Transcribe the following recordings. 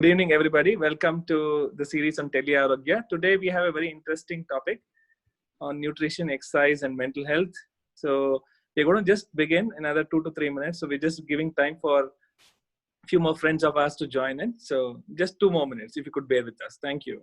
Good evening, everybody. Welcome to the series on Telearogya. Today, we have a very interesting topic on nutrition, exercise, and mental health. So, we're going to just begin another 2 to 3 minutes. So, we're just giving time for a few more friends of ours to join in. So, just 2 more minutes, if you could bear with us. Thank you.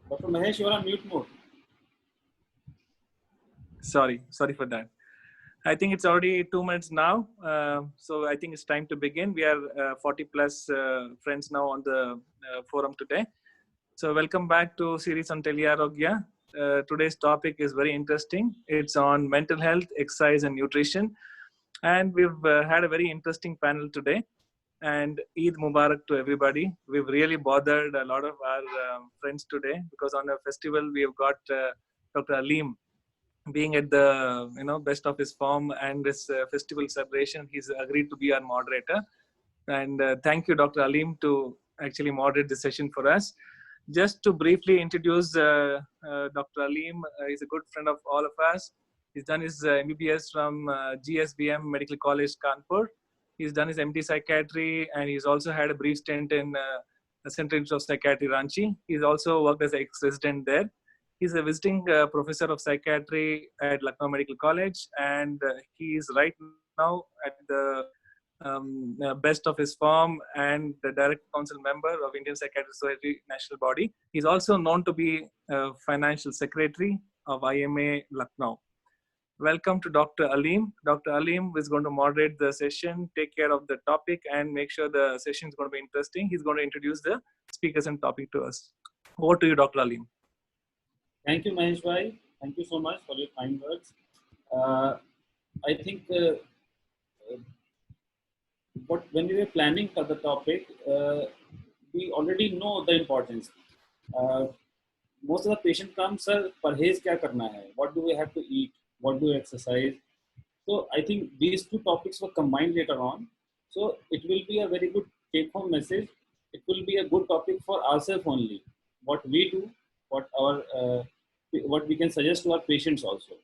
Dr. Mahesh, you are on mute mode. Sorry for that. I think it's already 2 minutes now. So, I think it's time to begin. We are 40 plus friends now on the forum today. So, welcome back to series on Telearogya. Today's topic is very interesting. It's on mental health, exercise, and nutrition. And we've had a very interesting panel today. And Eid Mubarak to everybody. We've really bothered a lot of our friends today because on a festival we have got Dr. Aleem being at the best of his form and this festival celebration. He's agreed to be our moderator. And thank you, Dr. Aleem, to actually moderate the session for us. Just to briefly introduce Dr. Aleem, he's a good friend of all of us. He's done his MBBS from GSBM Medical College, Kanpur. He's done his MD Psychiatry, and he's also had a brief stint in the Central Institute of Psychiatry, Ranchi. He's also worked as an ex-resident there. He's a visiting professor of psychiatry at Lucknow Medical College, and he is right now at the best of his form and the direct council member of Indian Psychiatric Society national body. He's also known to be financial secretary of IMA Lucknow. Welcome to Dr. Aleem. Dr. Aleem is going to moderate the session, take care of the topic, and make sure the session is going to be interesting. He's going to introduce the speakers and topic to us. Over to you, Dr. Aleem. Thank you, Mahesh bhai. Thank you so much for your kind words. I think when we were planning for the topic, we already know the importance. Most of the patient comes, sir, parhez kya karna hai? What do we have to eat? What do we exercise? So I think these two topics were combined later on. So it will be a very good take-home message. It will be a good topic for ourselves only. What we do, what we can suggest to our patients also.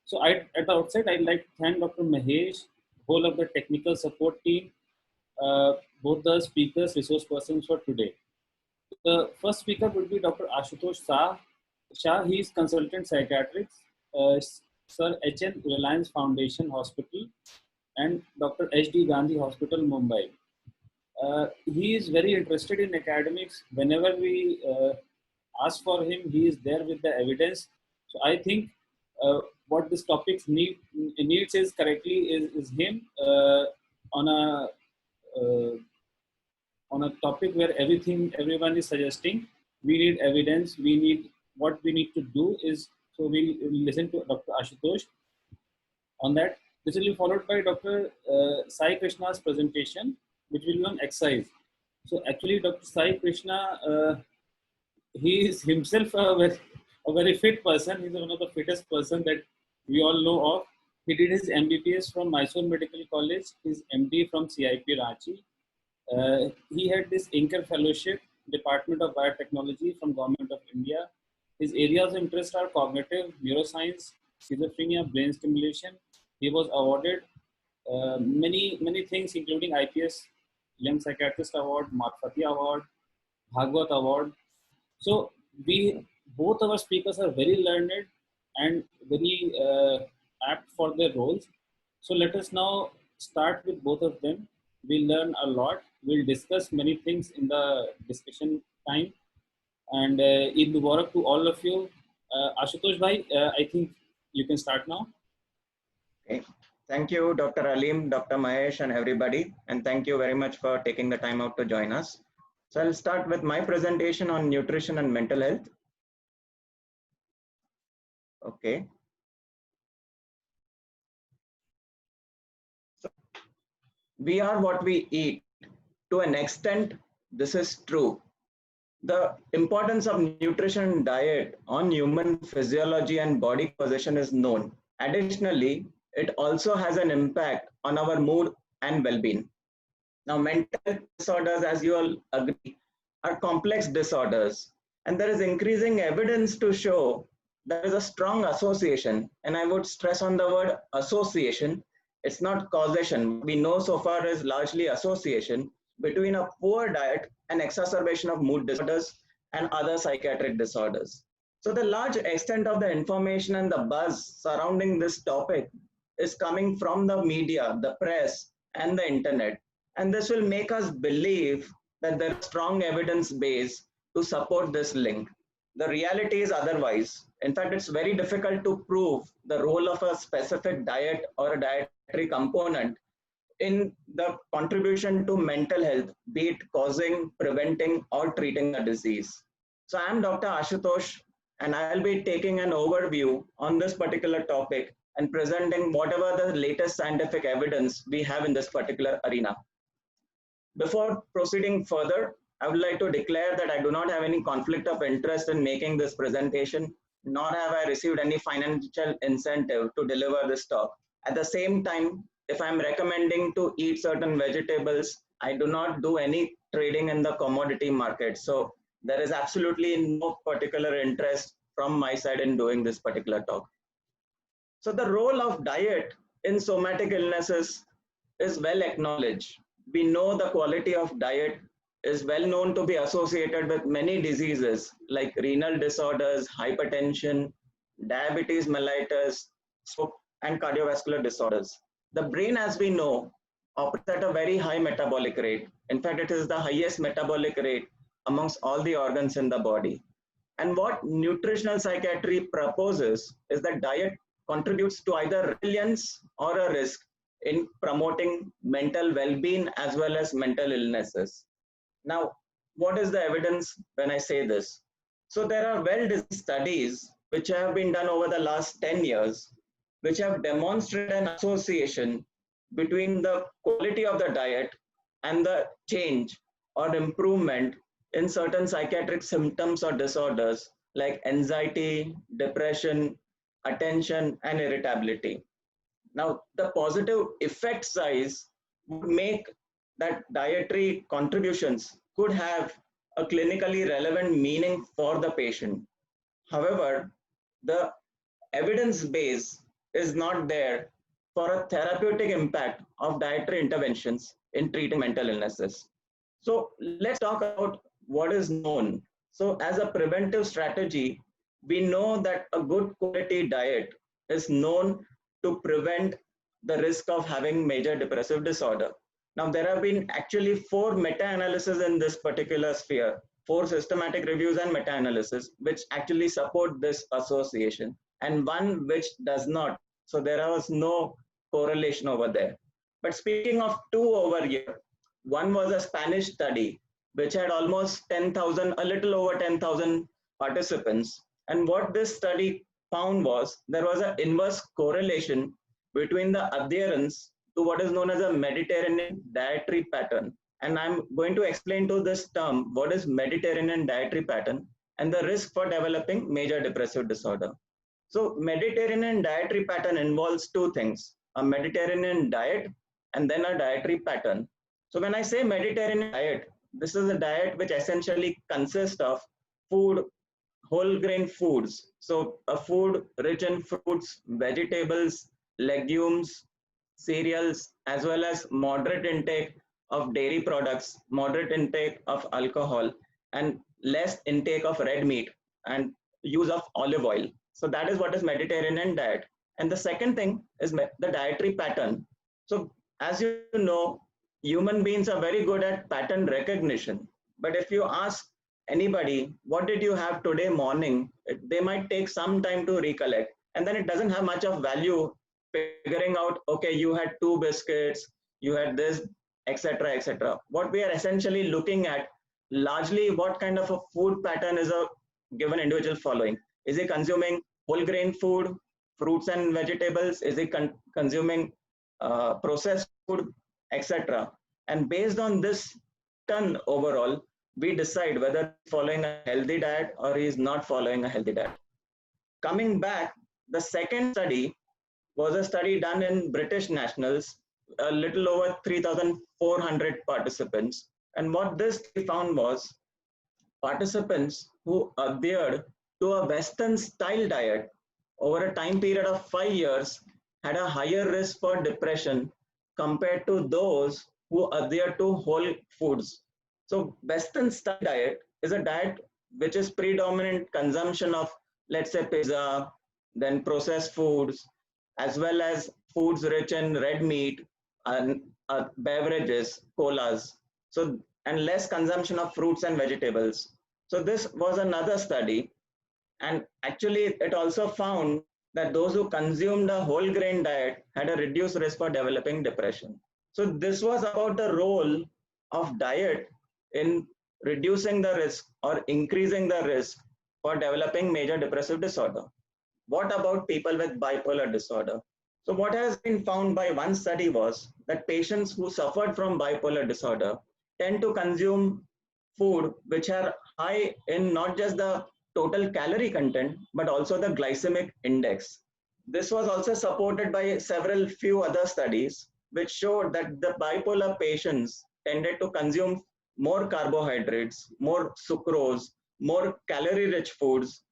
So at the outset, I'd like to thank Dr. Mahesh, whole of the technical support team, both the speakers, resource persons for today. The first speaker would be Dr. Ashutosh Shah. He is consultant psychiatrist, Sir H.N. Reliance Foundation Hospital, and Dr. H.D. Gandhi Hospital, Mumbai. He is very interested in academics. Whenever we ask for him, he is there with the evidence. So I think what this topic needs is him on a topic where everyone is suggesting. We need evidence. What we need to do is, so we'll listen to Dr. Ashutosh on that. This will be followed by Dr. Sai Krishna's presentation, which will be on exercise. So actually, Dr. Sai Krishna, he is himself a very fit person. He's one of the fittest person that we all know of. He did his MBBS from Mysore Medical College, his MD from CIP Ranchi. He had this Inker Fellowship, Department of Biotechnology from Government of India. His areas of interest are cognitive, neuroscience, schizophrenia, brain stimulation. He was awarded many things, including IPS Young Psychiatrist Award, Madhvati Award, Bhagwat Award. So we both our speakers are very learned and very apt for their roles. So let us now start with both of them. We'll learn a lot. We'll discuss many things in the discussion time. And Eid Mubarak to all of you. Ashutosh Bhai, I think you can start now. Okay. Thank you, Dr. Alim, Dr. Mahesh, and everybody. And thank you very much for taking the time out to join us. So I'll start with my presentation on nutrition and mental health. Okay. So we are what we eat. To an extent, this is true. The importance of nutrition and diet on human physiology and body composition is known. Additionally, it also has an impact on our mood and well-being. Now, mental disorders, as you all agree, are complex disorders, and there is increasing evidence to show there is a strong association, and I would stress on the word association. It's not causation. What we know so far is largely association between a poor diet and exacerbation of mood disorders and other psychiatric disorders. So the large extent of the information and the buzz surrounding this topic is coming from the media, the press, and the internet. And this will make us believe that there is strong evidence base to support this link. The reality is otherwise. In fact, it's very difficult to prove the role of a specific diet or a dietary component in the contribution to mental health, be it causing, preventing, or treating a disease. So I'm Dr. Ashutosh, and I'll be taking an overview on this particular topic and presenting whatever the latest scientific evidence we have in this particular arena. Before proceeding further, I would like to declare that I do not have any conflict of interest in making this presentation, nor have I received any financial incentive to deliver this talk. At the same time, if I'm recommending to eat certain vegetables, I do not do any trading in the commodity market. So there is absolutely no particular interest from my side in doing this particular talk. So the role of diet in somatic illnesses is well acknowledged. We know the quality of diet is well known to be associated with many diseases like renal disorders, hypertension, diabetes mellitus, stroke, and cardiovascular disorders. The brain, as we know, operates at a very high metabolic rate. In fact, it is the highest metabolic rate amongst all the organs in the body. And what nutritional psychiatry proposes is that diet contributes to either resilience or a risk in promoting mental well-being as well as mental illnesses. Now, what is the evidence when I say this? So there are well-designed studies which have been done over the last 10 years, which have demonstrated an association between the quality of the diet and the change or improvement in certain psychiatric symptoms or disorders like anxiety, depression, attention, and irritability. Now, the positive effect size would make that dietary contributions could have a clinically relevant meaning for the patient. However, the evidence base is not there for a therapeutic impact of dietary interventions in treating mental illnesses. So let's talk about what is known. So as a preventive strategy, we know that a good quality diet is known to prevent the risk of having major depressive disorder. Now, there have been actually 4 meta-analyses in this particular sphere, 4 systematic reviews and meta-analysis, which actually support this association, and 1 which does not. So there was no correlation over there. But speaking of 2 over here, one was a Spanish study, which had almost 10,000, a little over 10,000 participants. And what this study found was there was an inverse correlation between the adherence to what is known as a Mediterranean dietary pattern. And I'm going to explain to this term what is Mediterranean dietary pattern and the risk for developing major depressive disorder. So Mediterranean dietary pattern involves 2 things, a Mediterranean diet and then a dietary pattern. So when I say Mediterranean diet, this is a diet which essentially consists of food whole grain foods. So a food rich in fruits, vegetables, legumes, cereals, as well as moderate intake of dairy products, moderate intake of alcohol, and less intake of red meat and use of olive oil. So that is what is Mediterranean diet. And the second thing is the dietary pattern. So as you know, human beings are very good at pattern recognition. But if you ask anybody, what did you have today morning? They might take some time to recollect. And then it doesn't have much of value figuring out, okay, you had 2 biscuits, you had this, etc., etc. What we are essentially looking at, largely what kind of a food pattern is a given individual following. Is he consuming whole grain food, fruits and vegetables? Is he consuming processed food, etc.? And based on this ton overall, we decide whether following a healthy diet or he is not following a healthy diet. Coming back, the second study was a study done in British nationals, a little over 3,400 participants. And what this found was participants who adhered to a Western style diet over a time period of 5 years had a higher risk for depression compared to those who adhere to whole foods. So Western style diet is a diet which is predominant consumption of, let's say, pizza, then processed foods, as well as foods rich in red meat and beverages, colas. So, and less consumption of fruits and vegetables. So this was another study. And actually it also found that those who consumed a whole grain diet had a reduced risk for developing depression. So this was about the role of diet in reducing the risk or increasing the risk for developing major depressive disorder. What about people with bipolar disorder? So what has been found by one study was that patients who suffered from bipolar disorder tend to consume food which are high in not just the total calorie content, but also the glycemic index. This was also supported by several few other studies which showed that the bipolar patients tended to consume more carbohydrates, more sucrose, more calorie-rich foods,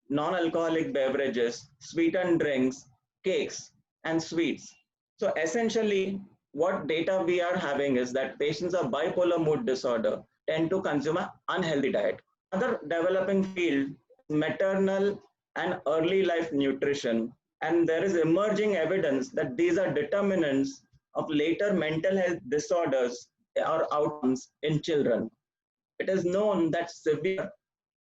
non-alcoholic beverages, sweetened drinks, cakes, and sweets. So essentially, what data we are having is that patients of bipolar mood disorder tend to consume an unhealthy diet. Another developing field, maternal and early life nutrition, and there is emerging evidence that these are determinants of later mental health disorders or outcomes in children. It is known that severe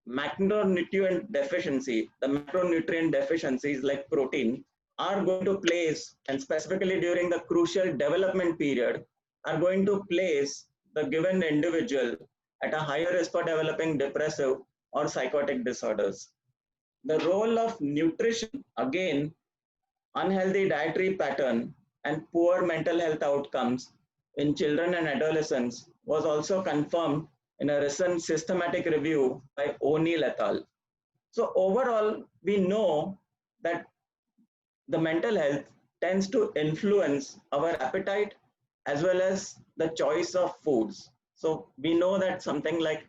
macronutrient deficiency, the macronutrient deficiencies like protein, are going to place, and specifically during the crucial development period, are going to place the given individual at a higher risk for developing depressive or psychotic disorders. The role of nutrition, again, unhealthy dietary pattern and poor mental health outcomes in children and adolescents was also confirmed in a recent systematic review by O'Neill et al. So overall, we know that the mental health tends to influence our appetite as well as the choice of foods. So we know that something like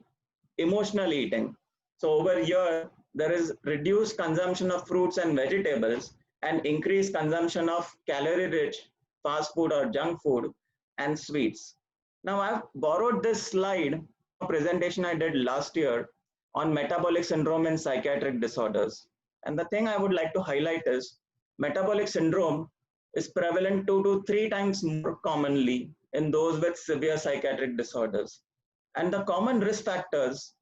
emotional eating. So over here, there is reduced consumption of fruits and vegetables and increased consumption of calorie-rich fast food or junk food and sweets. Now I've borrowed this slide, a presentation I did last year on metabolic syndrome and psychiatric disorders. And the thing I would like to highlight is metabolic syndrome is prevalent 2 to 3 times more commonly in those with severe psychiatric disorders. And the common risk factors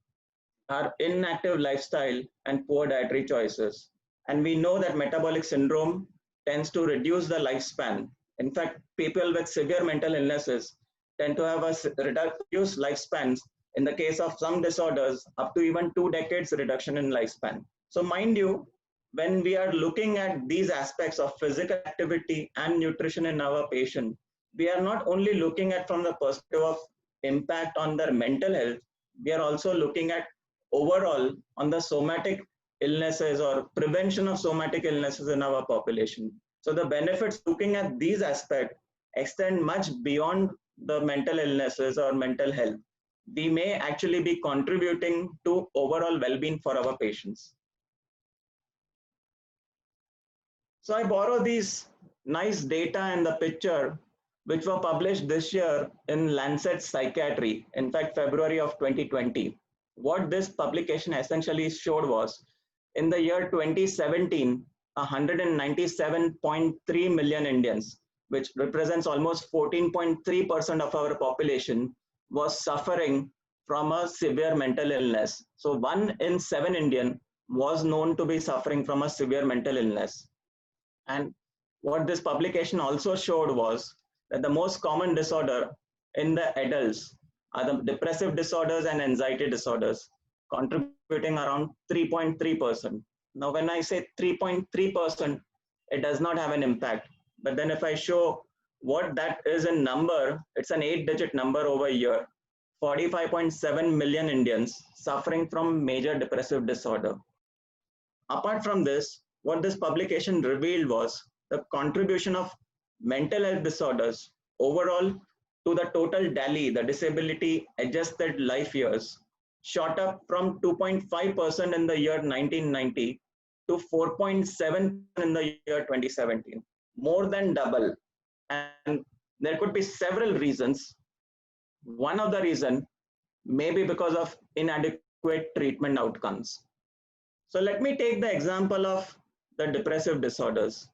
are inactive lifestyle and poor dietary choices. And we know that metabolic syndrome tends to reduce the lifespan. In fact, people with severe mental illnesses tend to have a reduced lifespans. In the case of some disorders, up to even 2 decades reduction in lifespan. So mind you, when we are looking at these aspects of physical activity and nutrition in our patient, we are not only looking at from the perspective of impact on their mental health, we are also looking at overall on the somatic illnesses or prevention of somatic illnesses in our population. So the benefits looking at these aspects extend much beyond the mental illnesses or mental health. we may actually be contributing to overall well-being for our patients. So I borrow these nice data and the picture which were published this year in Lancet Psychiatry, in fact, February of 2020. What this publication essentially showed was, in the year 2017, 197.3 million Indians, which represents almost 14.3% of our population, was suffering from a severe mental illness. So 1 in 7 Indian was known to be suffering from a severe mental illness. And what this publication also showed was that the most common disorder in the adults are the depressive disorders and anxiety disorders, contributing around 3.3%. Now, when I say 3.3%, it does not have an impact. But then if I show what that is in number, it's an 8-digit number over a year. 45.7 million Indians suffering from major depressive disorder. Apart from this, what this publication revealed was the contribution of mental health disorders overall to the total DALY, the disability adjusted life years, shot up from 2.5% in the year 1990 to 4.7% in the year 2017, more than double. And there could be several reasons. One of the reasons may be because of inadequate treatment outcomes. So let me take the example of the depressive disorders,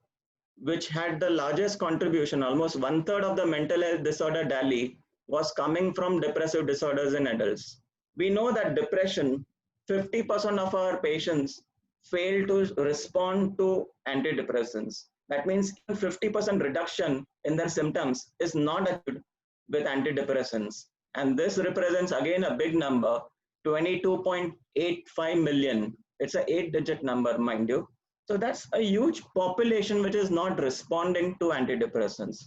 which had the largest contribution. Almost 1/3 of the mental health disorder DALY was coming from depressive disorders in adults. We know that depression, 50% of our patients fail to respond to antidepressants. That means 50% reduction in their symptoms is not achieved with antidepressants. And this represents again a big number, 22.85 million. It's an 8-digit number, mind you. So that's a huge population which is not responding to antidepressants.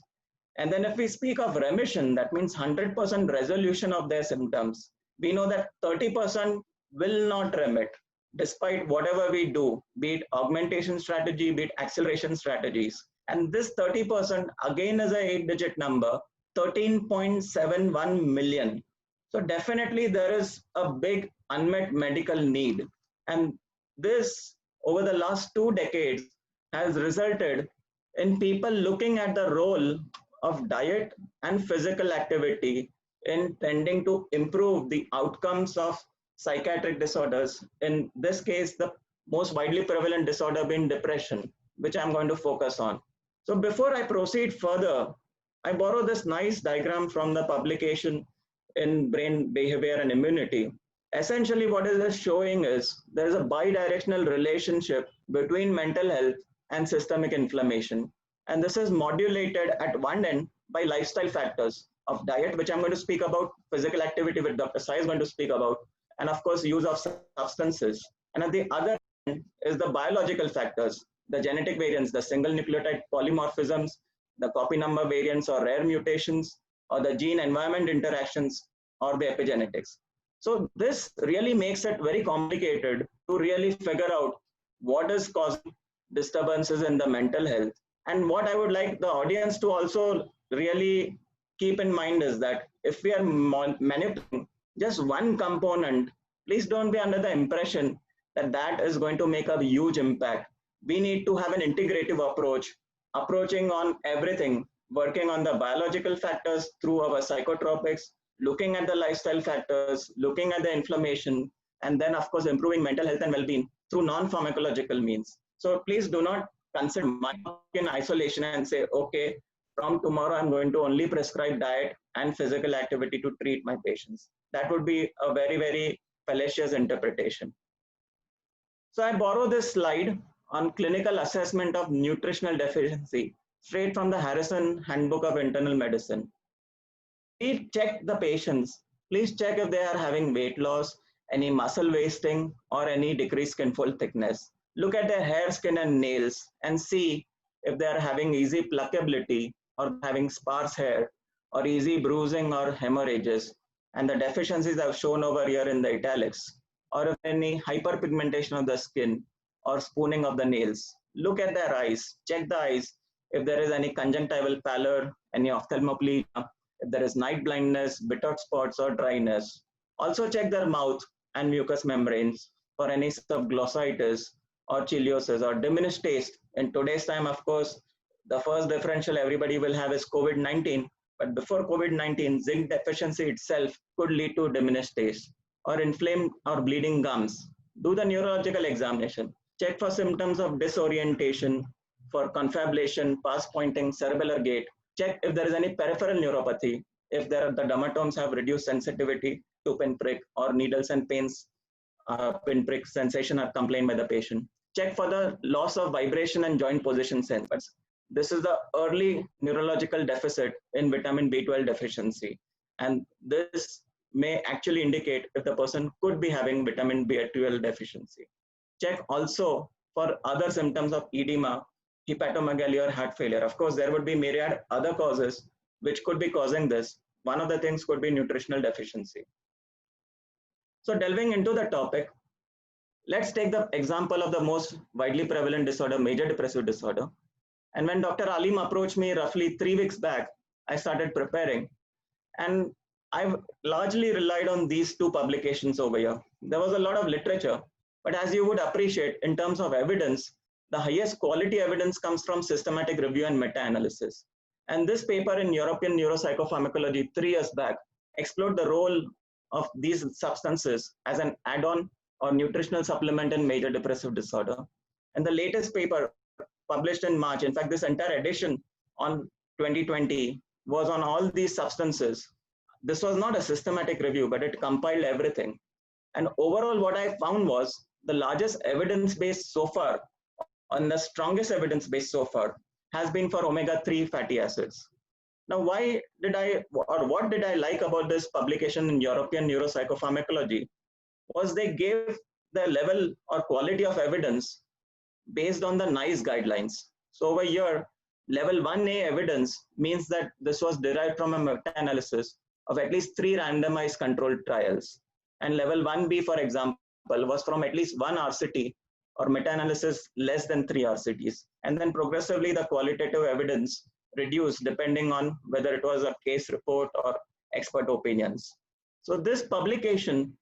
And then if we speak of remission, that means 100% resolution of their symptoms. We know that 30% will not remit despite whatever we do, be it augmentation strategy, be it acceleration strategies. And this 30% again is a 8-digit number, 13.71 million. So definitely there is a big unmet medical need. And this over the last 2 decades has resulted in people looking at the role of diet and physical activity in tending to improve the outcomes of psychiatric disorders. In this case, the most widely prevalent disorder being depression, which I'm going to focus on. So before I proceed further, I borrow this nice diagram from the publication in Brain Behavior and Immunity. Essentially, what it is showing is there is a bidirectional relationship between mental health and systemic inflammation. And this is modulated at one end by lifestyle factors of diet, which I'm going to speak about, physical activity, which Dr. Sai is going to speak about, and of course, use of substances. And at the other end is the biological factors, the genetic variants, the single nucleotide polymorphisms, the copy number variants or rare mutations, or the gene-environment interactions, or the epigenetics. So this really makes it very complicated to really figure out what is causing disturbances in the mental health. And what I would like the audience to also really keep in mind is that if we are manipulating just one component, please don't be under the impression that that is going to make a huge impact. We need to have an integrative approach, approaching on everything, working on the biological factors through our psychotropics, looking at the lifestyle factors, looking at the inflammation, and then of course improving mental health and well-being through non-pharmacological means. So please do not consider my in isolation and say, okay, from tomorrow I'm going to only prescribe diet and physical activity to treat my patients. That would be a very, very fallacious interpretation. So I borrow this slide on clinical assessment of nutritional deficiency straight from the Harrison Handbook of Internal Medicine. Please check the patients. Please check if they are having weight loss, any muscle wasting, or any decreased skin fold thickness. Look at their hair, skin, and nails and see if they are having easy pluckability or having sparse hair or easy bruising or hemorrhages. And the deficiencies I've shown over here in the italics, or if any hyperpigmentation of the skin or spooning of the nails. Look at their eyes. Check the eyes if there is any conjunctival pallor, any ophthalmoplegia, if there is night blindness, bitter spots, or dryness. Also check their mouth and mucous membranes for any subglossitis or chiliosis or diminished taste. In today's time, of course, the first differential everybody will have is COVID-19. But before COVID-19, zinc deficiency itself could lead to diminished taste or inflamed or bleeding gums. Do the neurological examination. Check for symptoms of disorientation, for confabulation, pass pointing, cerebellar gait. Check if there is any peripheral neuropathy, if the dermatomes have reduced sensitivity to pinprick or needles and pains, pinprick sensation are complained by the patient. Check for the loss of vibration and joint position sense. This is the early neurological deficit in vitamin B12 deficiency. And this may actually indicate if the person could be having vitamin B12 deficiency. Check also for other symptoms of edema, hepatomegaly or heart failure. Of course, there would be myriad other causes which could be causing this. One of the things could be nutritional deficiency. So delving into the topic, let's take the example of the most widely prevalent disorder, major depressive disorder. And when Dr. Alim approached me roughly 3 weeks back, I started preparing. And I've largely relied on these two publications over here. There was a lot of literature, but as you would appreciate, in terms of evidence, the highest quality evidence comes from systematic review and meta-analysis. And this paper in European Neuropsychopharmacology 3 years back explored the role of these substances as an add-on or nutritional supplement in major depressive disorder. And the latest paper published in March, in fact, this entire edition on 2020 was on all these substances. This was not a systematic review, but it compiled everything. And overall, what I found was the largest evidence base so far, and the strongest evidence base so far, has been for omega-3 fatty acids. Now, what did I like about this publication in European Neuropsychopharmacology was they gave the level or quality of evidence based on the NICE guidelines. So over here, level 1A evidence means that this was derived from a meta-analysis of at least 3 randomized controlled trials. And level 1B, for example, was from at least 1 RCT or meta-analysis less than 3 RCTs. And then progressively the qualitative evidence reduced depending on whether it was a case report or expert opinions. So this publication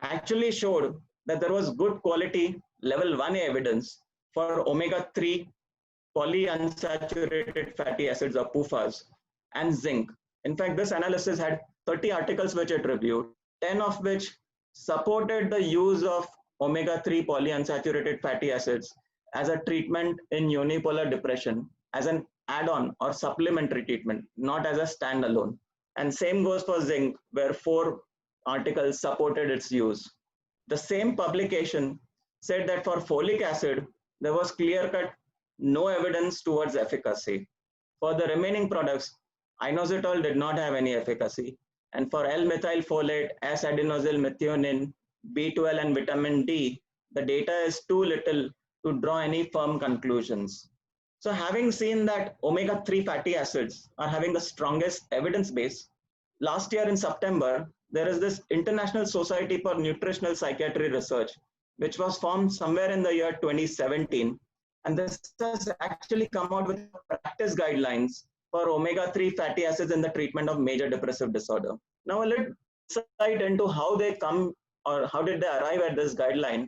actually showed that there was good quality level 1A evidence for omega-3 polyunsaturated fatty acids or PUFAs and zinc. In fact, this analysis had 30 articles which it reviewed, 10 of which supported the use of omega-3 polyunsaturated fatty acids as a treatment in unipolar depression, as an add-on or supplementary treatment, not as a standalone. And same goes for zinc, where 4 articles supported its use. The same publication said that for folic acid, there was clear-cut no evidence towards efficacy. For the remaining products, inositol did not have any efficacy. And for L-methylfolate, S-adenosyl methionine, B12 and vitamin D, the data is too little to draw any firm conclusions. So having seen that omega-3 fatty acids are having the strongest evidence base, last year in September, there is this International Society for Nutritional Psychiatry Research, which was formed somewhere in the year 2017. And this has actually come out with practice guidelines for omega-3 fatty acids in the treatment of major depressive disorder. Now, a little insight into how they come or how did they arrive at this guideline.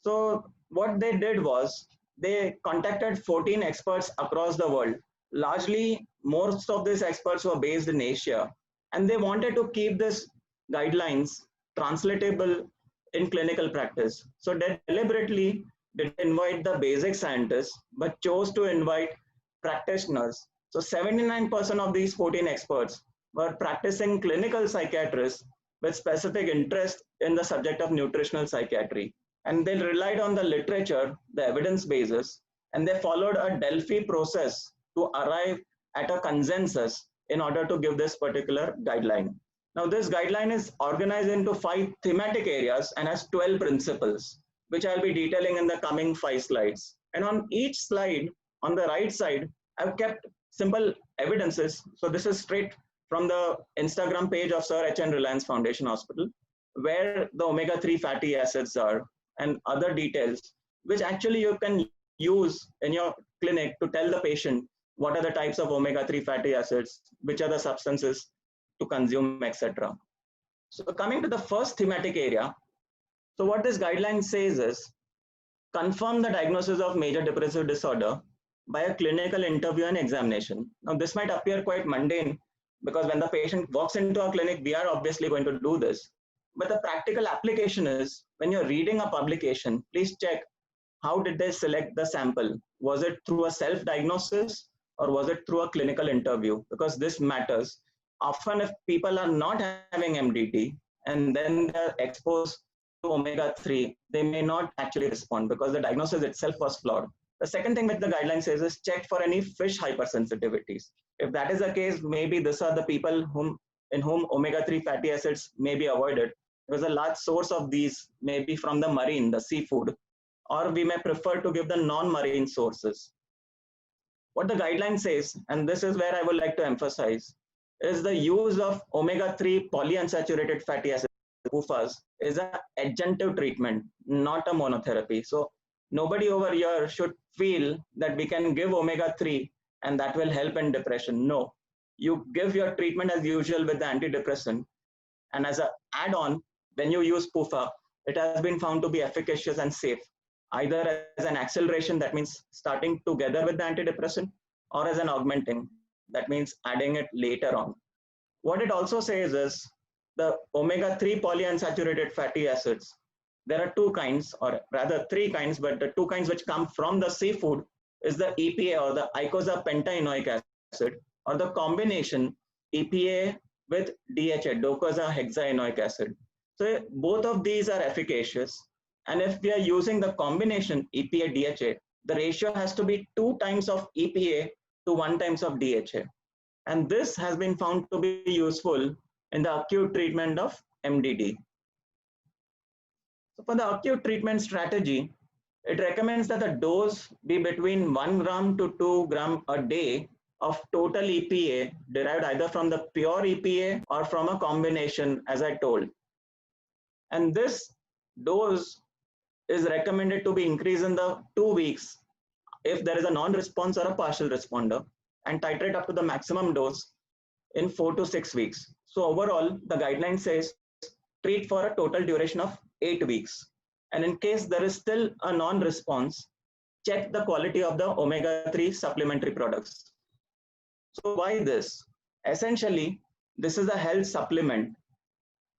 So what they did was they contacted 14 experts across the world. Largely, most of these experts were based in Asia, and they wanted to keep this guidelines translatable in clinical practice. So they deliberately didn't invite the basic scientists, but chose to invite practitioners. So 79% of these 14 experts were practicing clinical psychiatrists with specific interest in the subject of nutritional psychiatry. And they relied on the literature, the evidence basis, and they followed a Delphi process to arrive at a consensus in order to give this particular guideline. Now, this guideline is organized into 5 thematic areas and has 12 principles, which I'll be detailing in the coming 5 slides. And on each slide, on the right side, I've kept simple evidences. So this is straight from the Instagram page of Sir H.N. Reliance Foundation Hospital, where the omega-3 fatty acids are and other details, which actually you can use in your clinic to tell the patient what are the types of omega-3 fatty acids, which are the substances to consume, etc. So coming to the first thematic area, so what this guideline says is confirm the diagnosis of major depressive disorder by a clinical interview and examination. Now, this might appear quite mundane because when the patient walks into a clinic, we are obviously going to do this. But the practical application is when you're reading a publication, please check how did they select the sample? Was it through a self-diagnosis or was it through a clinical interview? Because this matters. Often if people are not having MDD and then they're exposed to omega-3, they may not actually respond because the diagnosis itself was flawed. The second thing which the guideline says is check for any fish hypersensitivities. If that is the case, maybe these are the people in whom omega-3 fatty acids may be avoided because a large source of these may be from the marine, the seafood, or we may prefer to give the non-marine sources. What the guideline says, and this is where I would like to emphasize, is the use of omega-3 polyunsaturated fatty acids, PUFAs, is an adjunctive treatment, not a monotherapy. So nobody over here should feel that we can give omega-3 and that will help in depression. No, you give your treatment as usual with the antidepressant, and as an add-on, when you use PUFA, it has been found to be efficacious and safe, either as an acceleration, that means starting together with the antidepressant, or as an augmenting, that means adding it later on. What it also says is the omega-3 polyunsaturated fatty acids, there are two kinds, or rather three kinds, but the two kinds which come from the seafood is the EPA or the eicosapentaenoic acid, or the combination EPA with DHA, docosahexaenoic acid. So both of these are efficacious. And if we are using the combination EPA-DHA, the ratio has to be 2 times of EPA to 1 times of DHA. And this has been found to be useful in the acute treatment of MDD. So for the acute treatment strategy, it recommends that the dose be between 1 gram to 2 gram a day of total EPA derived either from the pure EPA or from a combination, as I told. And this dose is recommended to be increased in the 2 weeks if there is a non-response or a partial responder, and titrate up to the maximum dose in 4 to 6 weeks. So overall, the guideline says treat for a total duration of 8 weeks. And in case there is still a non-response, check the quality of the omega-3 supplementary products. So why this? Essentially, this is a health supplement.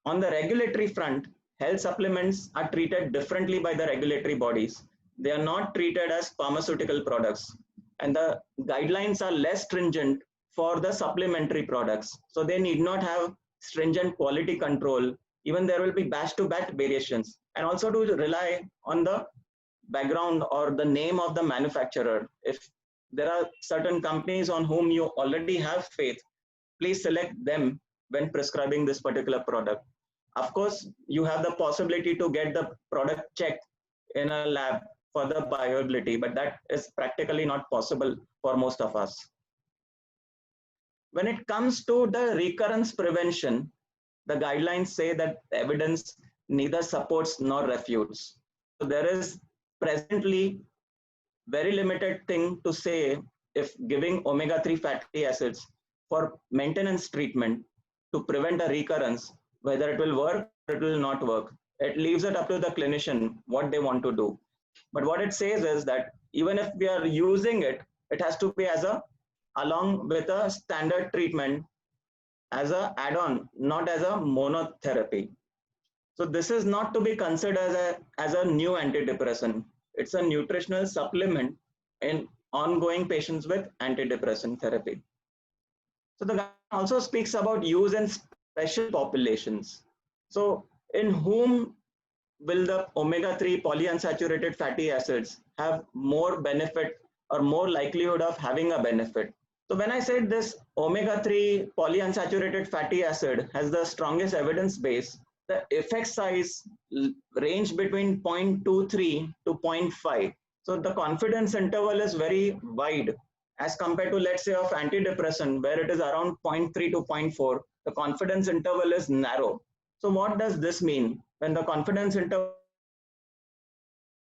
On the regulatory front, health supplements are treated differently by the regulatory bodies. They are not treated as pharmaceutical products, and the guidelines are less stringent for the supplementary products. So they need not have stringent quality control. Even there will be batch-to-batch variations, and also to rely on the background or the name of the manufacturer. If there are certain companies on whom you already have faith, please select them when prescribing this particular product. Of course, you have the possibility to get the product checked in a lab for the bioavailability, but that is practically not possible for most of us. When it comes to the recurrence prevention, the guidelines say that evidence neither supports nor refutes. So there is presently very limited thing to say if giving omega-3 fatty acids for maintenance treatment to prevent a recurrence, whether it will work or it will not work. It leaves it up to the clinician what they want to do. But what it says is that even if we are using it, it has to be along with a standard treatment as an add-on, not as a monotherapy. So this is not to be considered as a new antidepressant. It's a nutritional supplement in ongoing patients with antidepressant therapy. So the guideline also speaks about use in special populations. So in whom will the omega-3 polyunsaturated fatty acids have more benefit or more likelihood of having a benefit? So when I said this omega-3 polyunsaturated fatty acid has the strongest evidence base, the effect size range between 0.23 to 0.5. So the confidence interval is very wide as compared to, let's say, of antidepressant, where it is around 0.3 to 0.4. The confidence interval is narrow. So what does this mean? When the confidence interval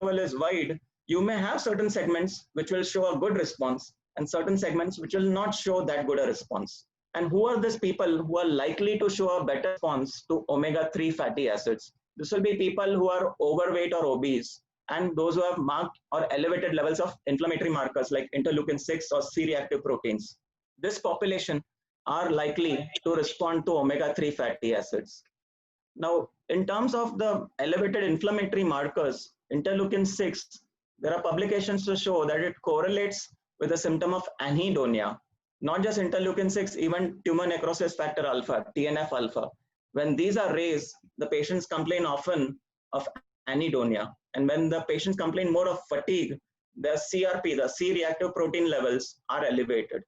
is wide, you may have certain segments which will show a good response and certain segments which will not show that good a response. And who are these people who are likely to show a better response to omega-3 fatty acids? This will be people who are overweight or obese, and those who have marked or elevated levels of inflammatory markers like interleukin-6 or C-reactive proteins. This population are likely to respond to omega-3 fatty acids. Now, in terms of the elevated inflammatory markers, interleukin-6, there are publications to show that it correlates with the symptom of anhedonia. Not just interleukin-6, even tumor necrosis factor alpha, TNF alpha. When these are raised, the patients complain often of anhedonia. And when the patients complain more of fatigue, the CRP, the C-reactive protein levels are elevated.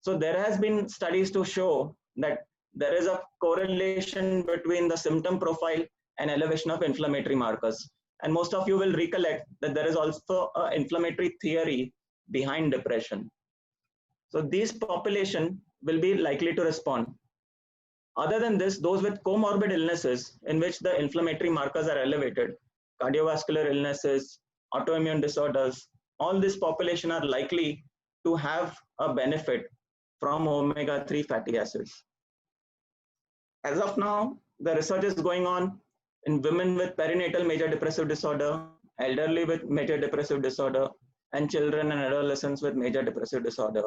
So there has been studies to show that there is a correlation between the symptom profile and elevation of inflammatory markers. And most of you will recollect that there is also an inflammatory theory behind depression. So these population will be likely to respond. Other than this, those with comorbid illnesses in which the inflammatory markers are elevated, cardiovascular illnesses, autoimmune disorders, all this population are likely to have a benefit from omega-3 fatty acids. As of now, the research is going on in women with perinatal major depressive disorder, elderly with major depressive disorder, and children and adolescents with major depressive disorder,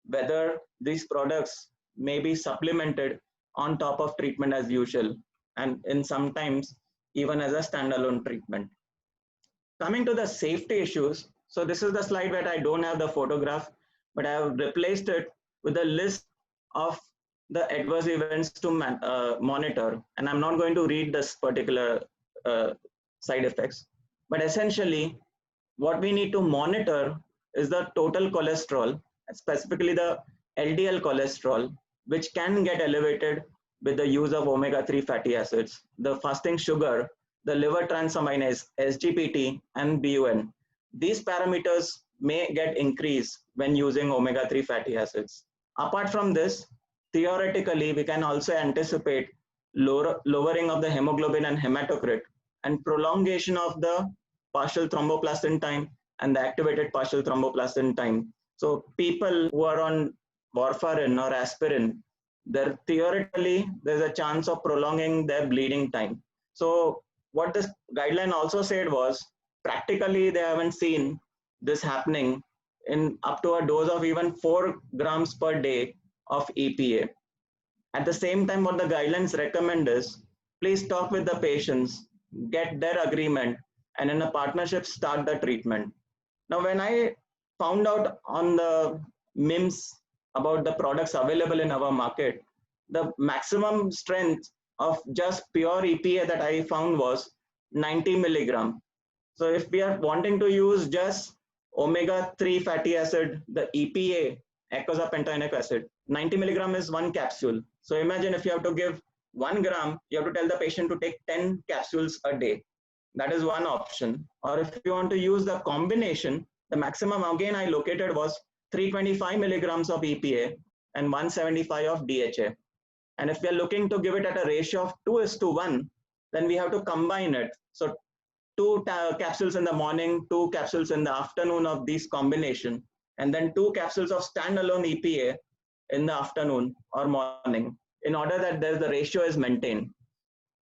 whether these products may be supplemented on top of treatment as usual, and in sometimes even as a standalone treatment. Coming to the safety issues, so this is the slide where I don't have the photograph, but I have replaced it with a list of the adverse events to monitor. And I'm not going to read this particular side effects, but essentially what we need to monitor is the total cholesterol, specifically the LDL cholesterol, which can get elevated with the use of omega-3 fatty acids, the fasting sugar, the liver transaminase, SGPT, and BUN. These parameters may get increased when using omega-3 fatty acids. Apart from this, theoretically, we can also anticipate lowering of the hemoglobin and hematocrit and prolongation of the partial thromboplastin time and the activated partial thromboplastin time. So people who are on warfarin or aspirin, theoretically, there's a chance of prolonging their bleeding time. So what this guideline also said was, practically they haven't seen this happening in up to a dose of even 4 grams per day of EPA. At the same time, what the guidelines recommend is, please talk with the patients, get their agreement, and in a partnership, start the treatment. Now, when I found out on the MIMS about the products available in our market, the maximum strength of just pure EPA that I found was 90 milligram. So if we are wanting to use just omega-3 fatty acid, the EPA, eicosapentaenoic acid, 90 milligram is 1 capsule. So imagine if you have to give 1 gram, you have to tell the patient to take 10 capsules a day. That is one option. Or if you want to use the combination, the maximum again I located was 325 milligrams of EPA and 175 of DHA. And if we are looking to give it at a ratio of 2:1, then we have to combine it. So 2 capsules in the morning, 2 capsules in the afternoon of these combination, and then 2 capsules of standalone EPA in the afternoon or morning, in order that the ratio is maintained.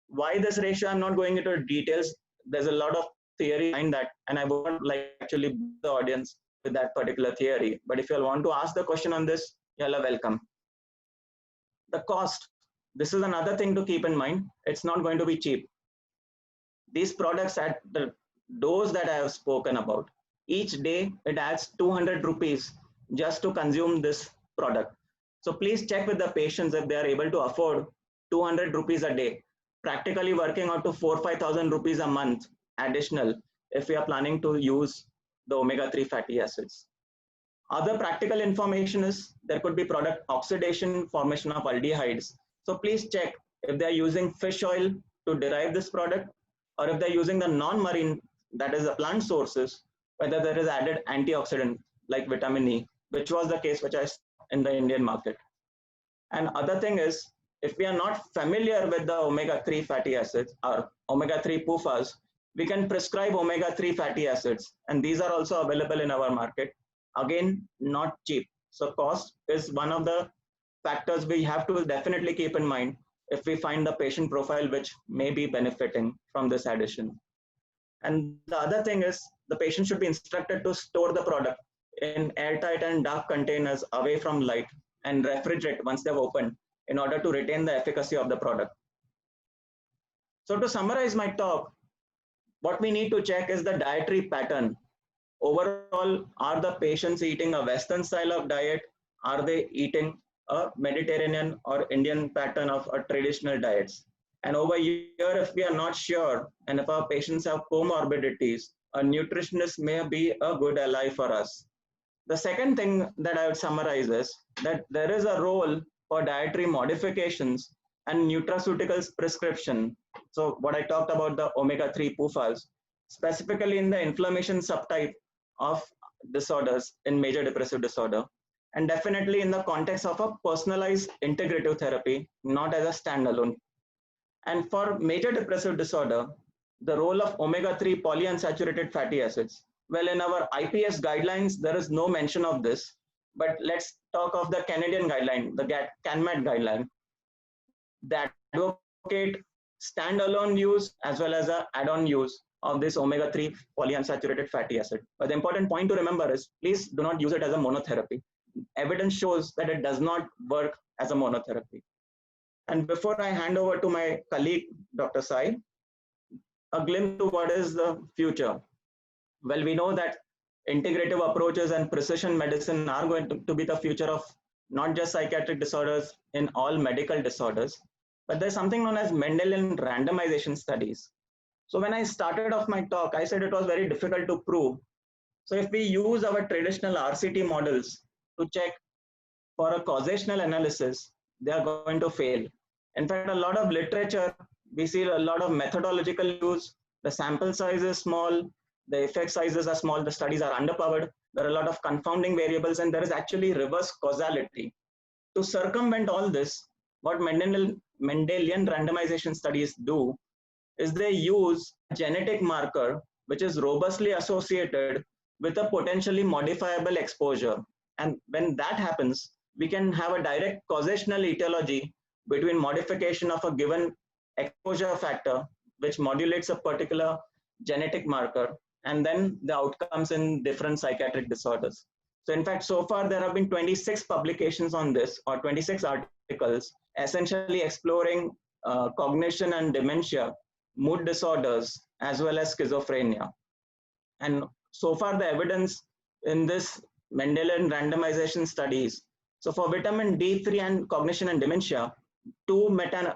Why this ratio? I'm not going into details. There's a lot of theory behind that, and I won't like actually the audience with that particular theory. But if you want to ask the question on this, you're welcome. The cost. This is another thing to keep in mind. It's not going to be cheap. These products at the dose that I have spoken about, each day it adds 200 rupees just to consume this product. So please check with the patients if they are able to afford 200 rupees a day, practically working out to 4,000-5,000 rupees a month additional if we are planning to use the omega-3 fatty acids. Other practical information is there could be product oxidation, formation of aldehydes. So please check if they are using fish oil to derive this product, or if they're using the non-marine, that is the plant sources, whether there is added antioxidant like vitamin E, which was the case which I saw in the Indian market. And other thing is, if we are not familiar with the omega-3 fatty acids or omega-3 PUFAs, we can prescribe omega-3 fatty acids, and these are also available in our market. Again, not cheap. So cost is one of the factors we have to definitely keep in mind if we find the patient profile which may be benefiting from this addition. And the other thing is the patient should be instructed to store the product in airtight and dark containers away from light and refrigerate once they've opened in order to retain the efficacy of the product. So to summarize my talk, what we need to check is the dietary pattern. Overall, are the patients eating a Western style of diet? Are they eating a Mediterranean or Indian pattern of a traditional diets? And over here, if we are not sure, and if our patients have comorbidities, a nutritionist may be a good ally for us. The second thing that I would summarize is that there is a role for dietary modifications and nutraceuticals prescription. So what I talked about the omega-3 PUFAs, specifically in the inflammation subtype of disorders in major depressive disorder, and definitely in the context of a personalized integrative therapy, not as a standalone. And for major depressive disorder, the role of omega-3 polyunsaturated fatty acids. Well, in our IPS guidelines, there is no mention of this, but let's talk of the Canadian guideline, the CanMed guideline, that advocate standalone use as well as a add-on use of this omega-3 polyunsaturated fatty acid. But the important point to remember is, please do not use it as a monotherapy. Evidence shows that it does not work as a monotherapy. And before I hand over to my colleague, Dr. Sai, a glimpse to what is the future. Well, we know that integrative approaches and precision medicine are going to be the future of not just psychiatric disorders, in all medical disorders, but there's something known as Mendelian randomization studies. So when I started off my talk, I said it was very difficult to prove. So if we use our traditional RCT models to check for a causational analysis, they are going to fail. In fact, a lot of literature, we see a lot of methodological use. The sample size is small, the effect sizes are small, the studies are underpowered. There are a lot of confounding variables, and there is actually reverse causality. To circumvent all this, what Mendelian randomization studies do is they use a genetic marker which is robustly associated with a potentially modifiable exposure. And when that happens, we can have a direct causational etiology between modification of a given exposure factor, which modulates a particular genetic marker, and then the outcomes in different psychiatric disorders. So in fact, so far there have been 26 publications on this, or 26 articles, essentially exploring cognition and dementia, mood disorders, as well as schizophrenia. And so far the evidence in this Mendelian randomization studies. So for vitamin D3 and cognition and dementia, two Mendelian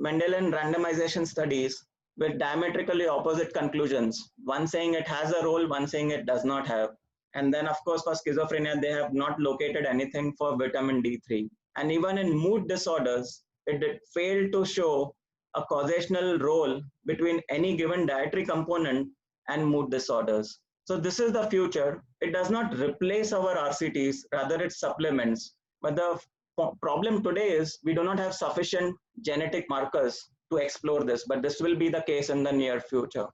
randomization studies with diametrically opposite conclusions. One saying it has a role, one saying it does not have. And then of course for schizophrenia, they have not located anything for vitamin D3. And even in mood disorders, it failed to show a causational role between any given dietary component and mood disorders. So this is the future. It does not replace our RCTs, rather it supplements. But the problem today is we do not have sufficient genetic markers to explore this, but this will be the case in the near future.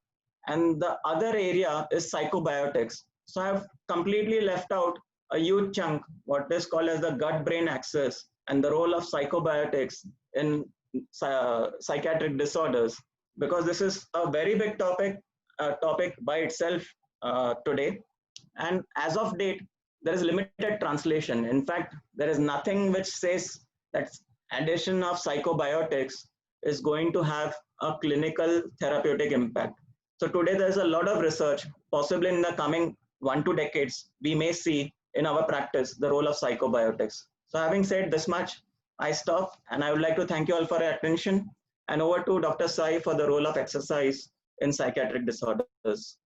And the other area is psychobiotics. So I've completely left out a huge chunk, what is called as the gut-brain axis, and the role of psychobiotics in psychiatric disorders, because this is a very big topic by itself today. And as of date, there is limited translation. In fact, there is nothing which says that addition of psychobiotics is going to have a clinical therapeutic impact. So today there's a lot of research, possibly in the coming 1-2 decades, we may see in our practice the role of psychobiotics. So having said this much, I stop, and I would like to thank you all for your attention, and over to Dr. Sai for the role of exercise in psychiatric disorders.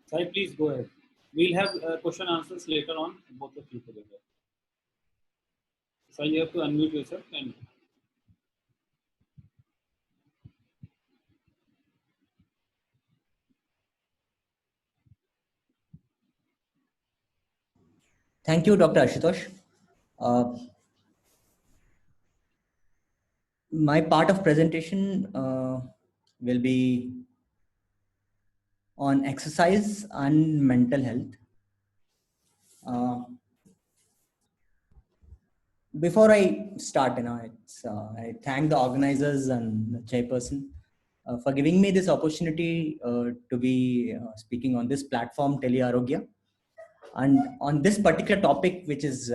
Sai, please go ahead. We'll have question answers later on, both of you together. Sai, you have to unmute yourself. And thank you, Dr. Ashutosh. My part of presentation will be on exercise and mental health. Uh, Before I start, I thank the organizers and the chairperson for giving me this opportunity to be speaking on this platform, Telearogya, and on this particular topic, which is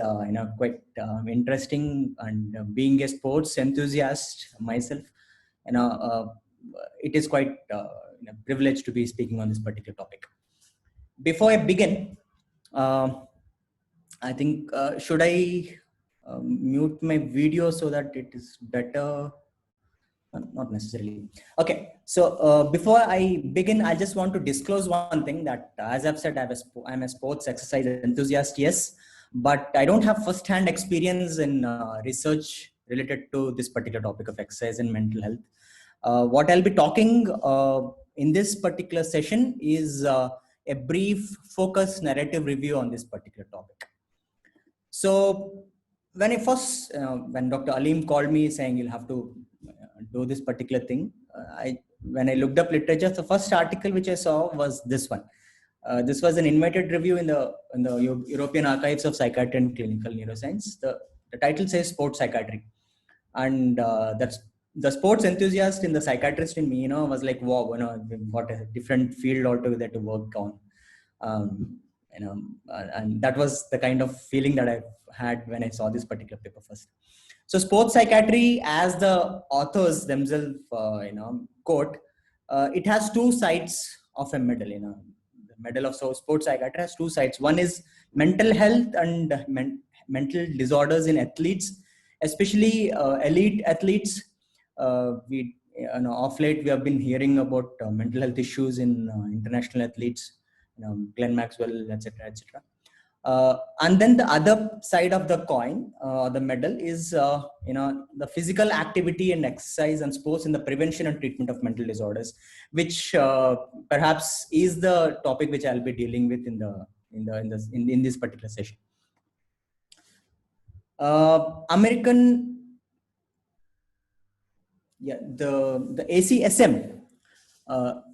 quite interesting. And being a sports enthusiast myself, you know, uh, it is quite privileged to be speaking on this particular topic. Before I begin, I think should I mute my video so that it is better? Not necessarily. Okay, so before I begin, I just want to disclose one thing that, as I've said, I'm a sports exercise enthusiast, yes, but I don't have first-hand experience in research related to this particular topic of exercise and mental health. What I'll be talking in this particular session is a brief, focused narrative review on this particular topic. So when Dr. Alim called me saying you'll have to do this particular thing, when I looked up literature, the first article which I saw was this one. This was an invited review in the European Archives of Psychiatry and Clinical Neuroscience. The title says sports psychiatry, and that's the sports enthusiast in the psychiatrist in me, was like, wow, what a different field altogether to work on. And that was the kind of feeling that I had when I saw this particular paper first. So sports psychiatry, as the authors themselves, quote, it has two sides of a medal. The medal of sports psychiatry has two sides. One is mental health and mental disorders in athletes, especially elite athletes. Of late we have been hearing about mental health issues in international athletes, Glenn Maxwell, etc., etc. And then the other side of the coin, the medal, is the physical activity and exercise and sports in the prevention and treatment of mental disorders, which perhaps is the topic which I'll be dealing with in this particular session. The ACSM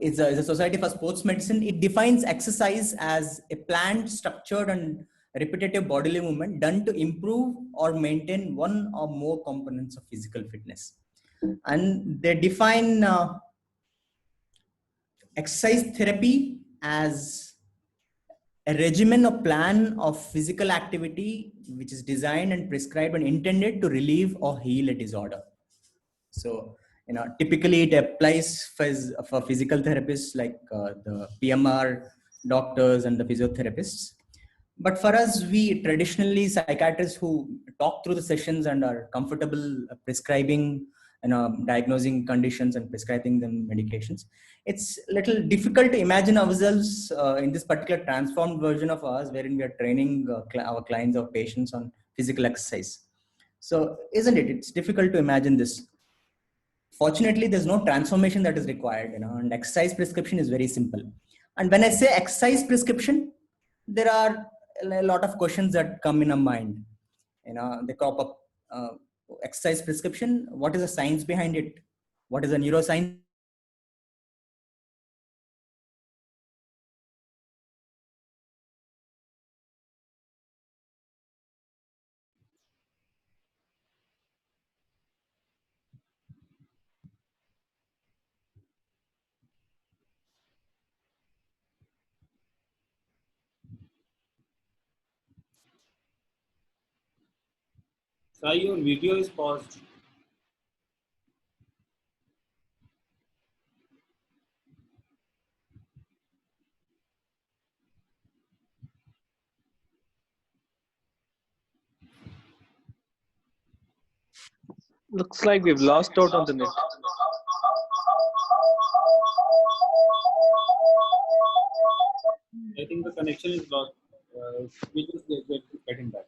is a Society for Sports Medicine. It defines exercise as a planned, structured, and repetitive bodily movement done to improve or maintain one or more components of physical fitness. And they define exercise therapy as a regimen or plan of physical activity which is designed and prescribed and intended to relieve or heal a disorder. So, typically it applies for physical therapists like the PMR doctors and the physiotherapists. But for us, we traditionally psychiatrists who talk through the sessions and are comfortable prescribing, diagnosing conditions and prescribing them medications. It's a little difficult to imagine ourselves in this particular transformed version of ours, wherein we are training our clients or patients on physical exercise. So, isn't it? It's difficult to imagine this. Fortunately, there's no transformation that is required, and exercise prescription is very simple. And when I say exercise prescription, there are a lot of questions that come in our mind. They crop up. Exercise prescription, what is the science behind it? What is the neuroscience? Sai, your video is paused. Looks like we've lost out on the net. I think the connection is lost. We just getting back.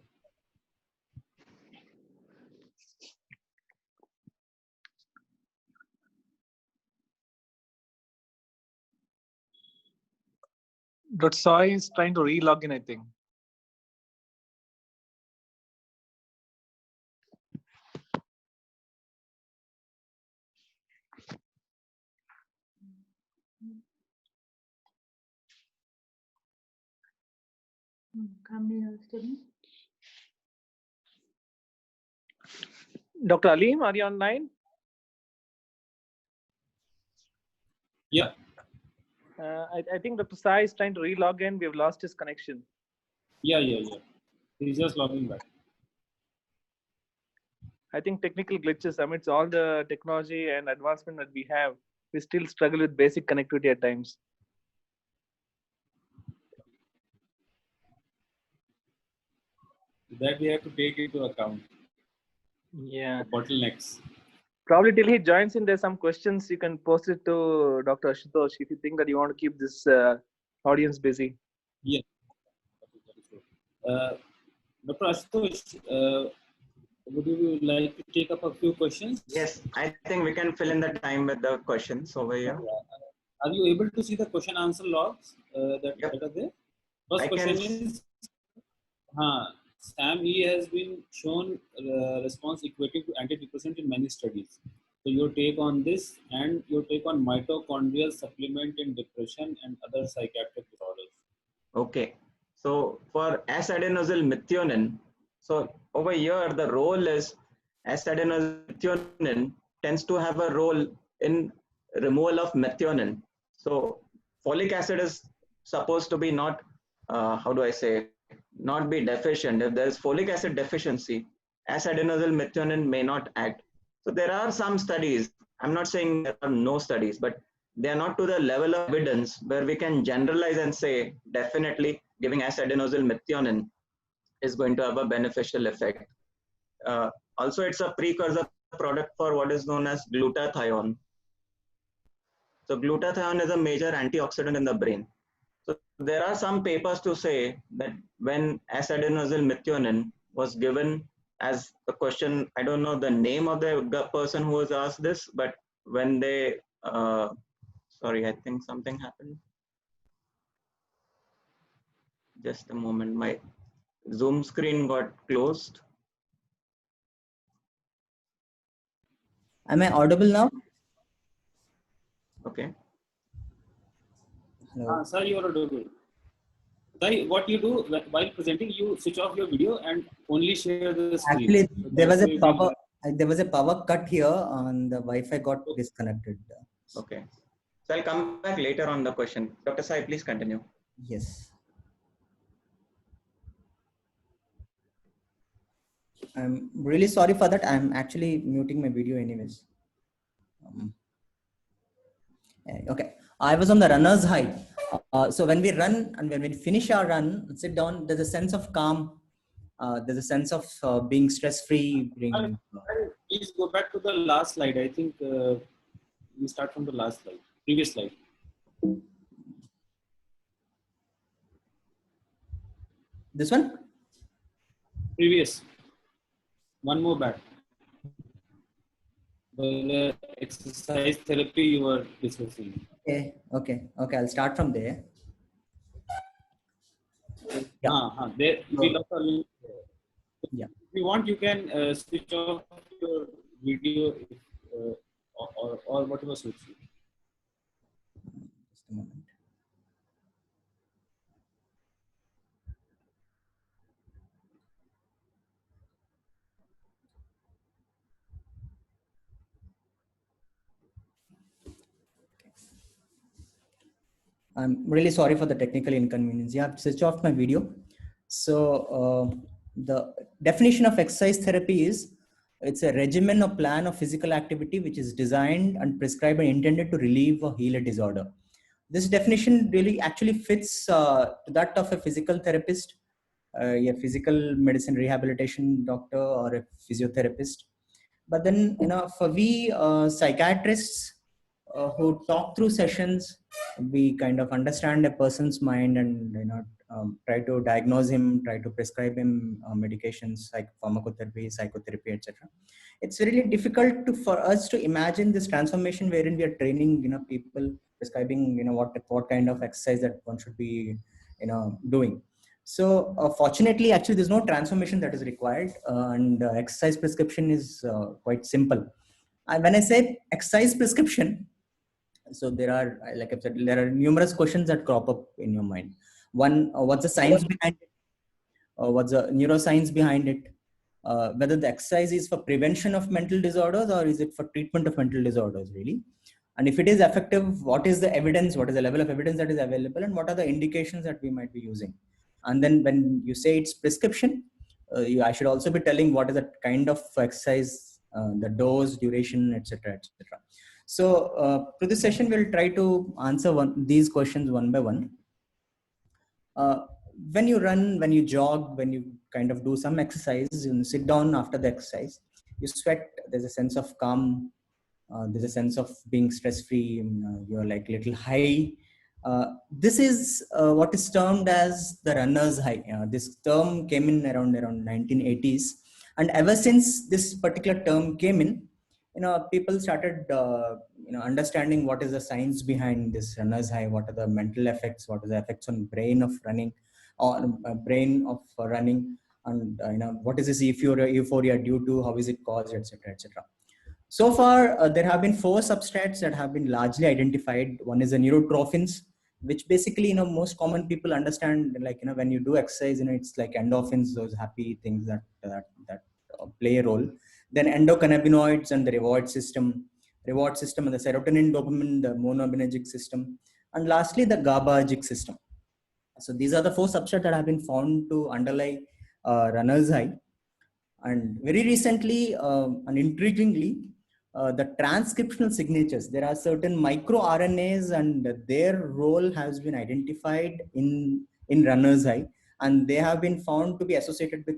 Dr. Sai is trying to re-log in, I think. Dr. Aleem, are you online? Yeah. I think Dr. Sai is trying to re-log in. We've lost his connection. Yeah. He's just logging back. I think technical glitches amidst all the technology and advancement that we have, we still struggle with basic connectivity at times. That we have to take into account. Yeah. Bottlenecks. Probably till he joins in, there's some questions you can post it to Dr. Ashutosh if you think that you want to keep this audience busy. Yeah. Dr. Ashutosh, would you like to take up a few questions? Yes, I think we can fill in the time with the questions over here. Are you able to see the question answer logs that are there? First question is, SAM E has been shown response equating to antidepressant in many studies. So your take on this and your take on mitochondrial supplement in depression and other psychiatric disorders. Okay. So for S-adenosylmethionine, so over here the role is S-adenosylmethionine tends to have a role in removal of methionine. So folic acid is supposed to be not, not be deficient. If there is folic acid deficiency, S-adenosylmethionine may not act. So there are some studies. I'm not saying there are no studies, but they are not to the level of evidence where we can generalize and say definitely giving S-adenosylmethionine is going to have a beneficial effect. Also, it's a precursor product for what is known as glutathione. So glutathione is a major antioxidant in the brain. So there are some papers to say that when S-adenosylmethionine was given as the question, I don't know the name of the person who was asked this, but when they, sorry, I think something happened. Just a moment, my Zoom screen got closed. Am I audible now? Okay. Hello. Sir, you are audible. Sir, what you do while presenting, you switch off your video and only share the screen. Actually, So there was a power cut here and the Wi-Fi got disconnected. Okay. So I'll come back later on the question. Dr. Sai, please continue. Yes. I'm really sorry for that. I'm actually muting my video anyways. Okay. I was on the runner's high. So when we run and when we finish our run, sit down, there's a sense of calm. There's a sense of being stress-free. Please go back to the last slide. I think we start from the last slide, previous slide. This one? Previous. One more back. The exercise therapy you were discussing. Okay. I'll start from there. Yeah. There, we lost our link. Yeah. If you want, you can switch off your video or whatever suits you. Just a moment. I'm really sorry for the technical inconvenience. Yeah, I've switched off my video. So the definition of exercise therapy is it's a regimen or plan of physical activity which is designed and prescribed and intended to relieve or heal a disorder. This definition really actually fits to that of a physical therapist, a physical medicine rehabilitation doctor or a physiotherapist. But then, for we psychiatrists who talk through sessions, we kind of understand a person's mind and try to diagnose him, try to prescribe him medications like pharmacotherapy, psychotherapy, etc. It's really difficult for us to imagine this transformation wherein we are training people, prescribing what kind of exercise that one should be doing. So fortunately, actually, there's no transformation that is required, and exercise prescription is quite simple. And when I say exercise prescription, so there are, like I said, there are numerous questions that crop up in your mind. One, what's the science behind it? what's the neuroscience behind it, whether the exercise is for prevention of mental disorders or is it for treatment of mental disorders really. And if it is effective, what is the evidence, what is the level of evidence that is available, and what are the indications that we might be using. And then when you say it's prescription, I should also be telling what is the kind of exercise, the dose, duration, etc., etc. So through this session, we'll try to answer these questions one by one. When you run, when you jog, when you kind of do some exercise, you sit down after the exercise, you sweat, there's a sense of calm, there's a sense of being stress-free, you're like little high. This is what is termed as the runner's high. This term came in around 1980s. And ever since this particular term came in, people started understanding what is the science behind this runner's high, what are the mental effects, what are the effects on brain of running, and what is this euphoria due to, how is it caused, etc., etc. So far, there have been 4 substrates that have been largely identified. One is the neurotrophins, which basically, most common people understand, like, when you do exercise, it's like endorphins, those happy things that play a role. Then endocannabinoids and the reward system and the serotonin, dopamine, the monoaminergic system, and lastly, the GABAergic system. So these are the 4 substrates that have been found to underlie runner's high. And very recently, and intriguingly, the transcriptional signatures, there are certain microRNAs and their role has been identified in runner's high, and they have been found to be associated with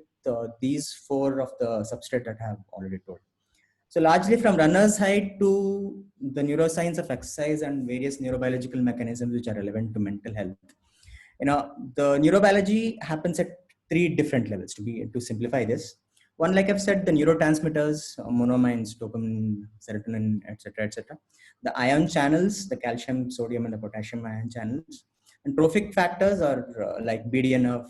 these 4 of the substrate that I have already told. So largely from runner's high to the neuroscience of exercise and various neurobiological mechanisms which are relevant to mental health. The neurobiology happens at 3 different levels, to simplify this. One, like I've said, the neurotransmitters, monoamines, dopamine, serotonin, etc., etc. The ion channels, the calcium, sodium, and the potassium ion channels. And trophic factors are like BDNF,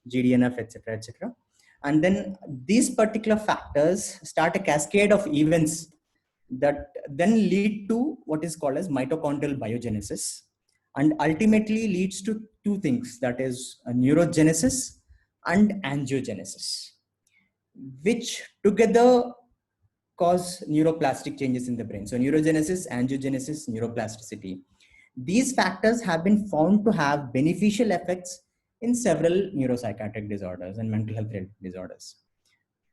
GDNF, etc., etc. And then these particular factors start a cascade of events that then lead to what is called as mitochondrial biogenesis, and ultimately leads to 2 things, that is neurogenesis and angiogenesis, which together cause neuroplastic changes in the brain. So neurogenesis, angiogenesis, neuroplasticity. These factors have been found to have beneficial effects in several neuropsychiatric disorders and mental health disorders.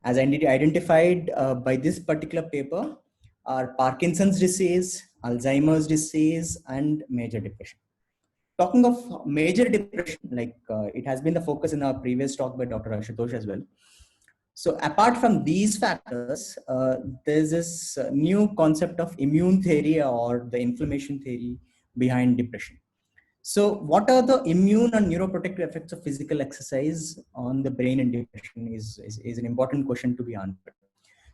As identified by this particular paper are Parkinson's disease, Alzheimer's disease, and major depression. Talking of major depression, like it has been the focus in our previous talk by Dr. Ashutosh as well. So apart from these factors, there's this new concept of immune theory or the inflammation theory behind depression. So what are the immune and neuroprotective effects of physical exercise on the brain and depression is an important question to be answered.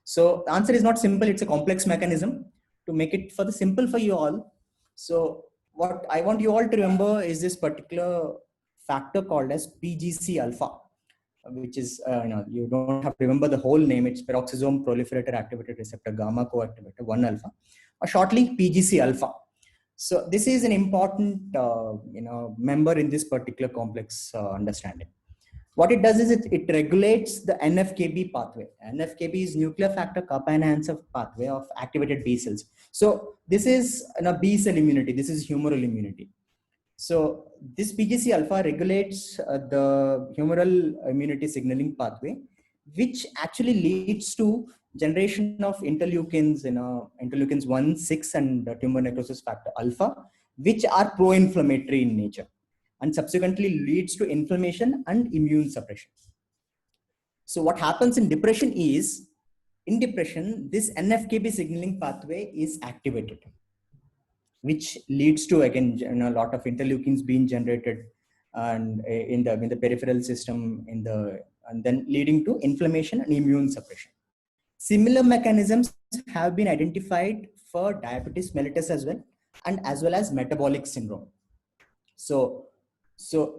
So the answer is not simple, it's a complex mechanism. To make it simple for you all, so what I want you all to remember is this particular factor called as PGC alpha, which is, you don't have to remember the whole name. It's peroxisome proliferator activated receptor gamma coactivator 1 alpha, or shortly PGC alpha. So this is an important, member in this particular complex understanding. What it does is it regulates the NF-κB pathway. NF-κB is nuclear factor kappa enhancer pathway of activated B cells. So this is B cell immunity. This is humoral immunity. So this PGC alpha regulates the humoral immunity signaling pathway, which actually leads to generation of interleukins, interleukins 1, 6, and tumor necrosis factor alpha, which are pro-inflammatory in nature, and subsequently leads to inflammation and immune suppression. So what happens in depression is, in depression, this NF-κB signaling pathway is activated, which leads to, again, a lot of interleukins being generated and in the peripheral system, and then leading to inflammation and immune suppression. Similar mechanisms have been identified for diabetes mellitus as well as metabolic syndrome. So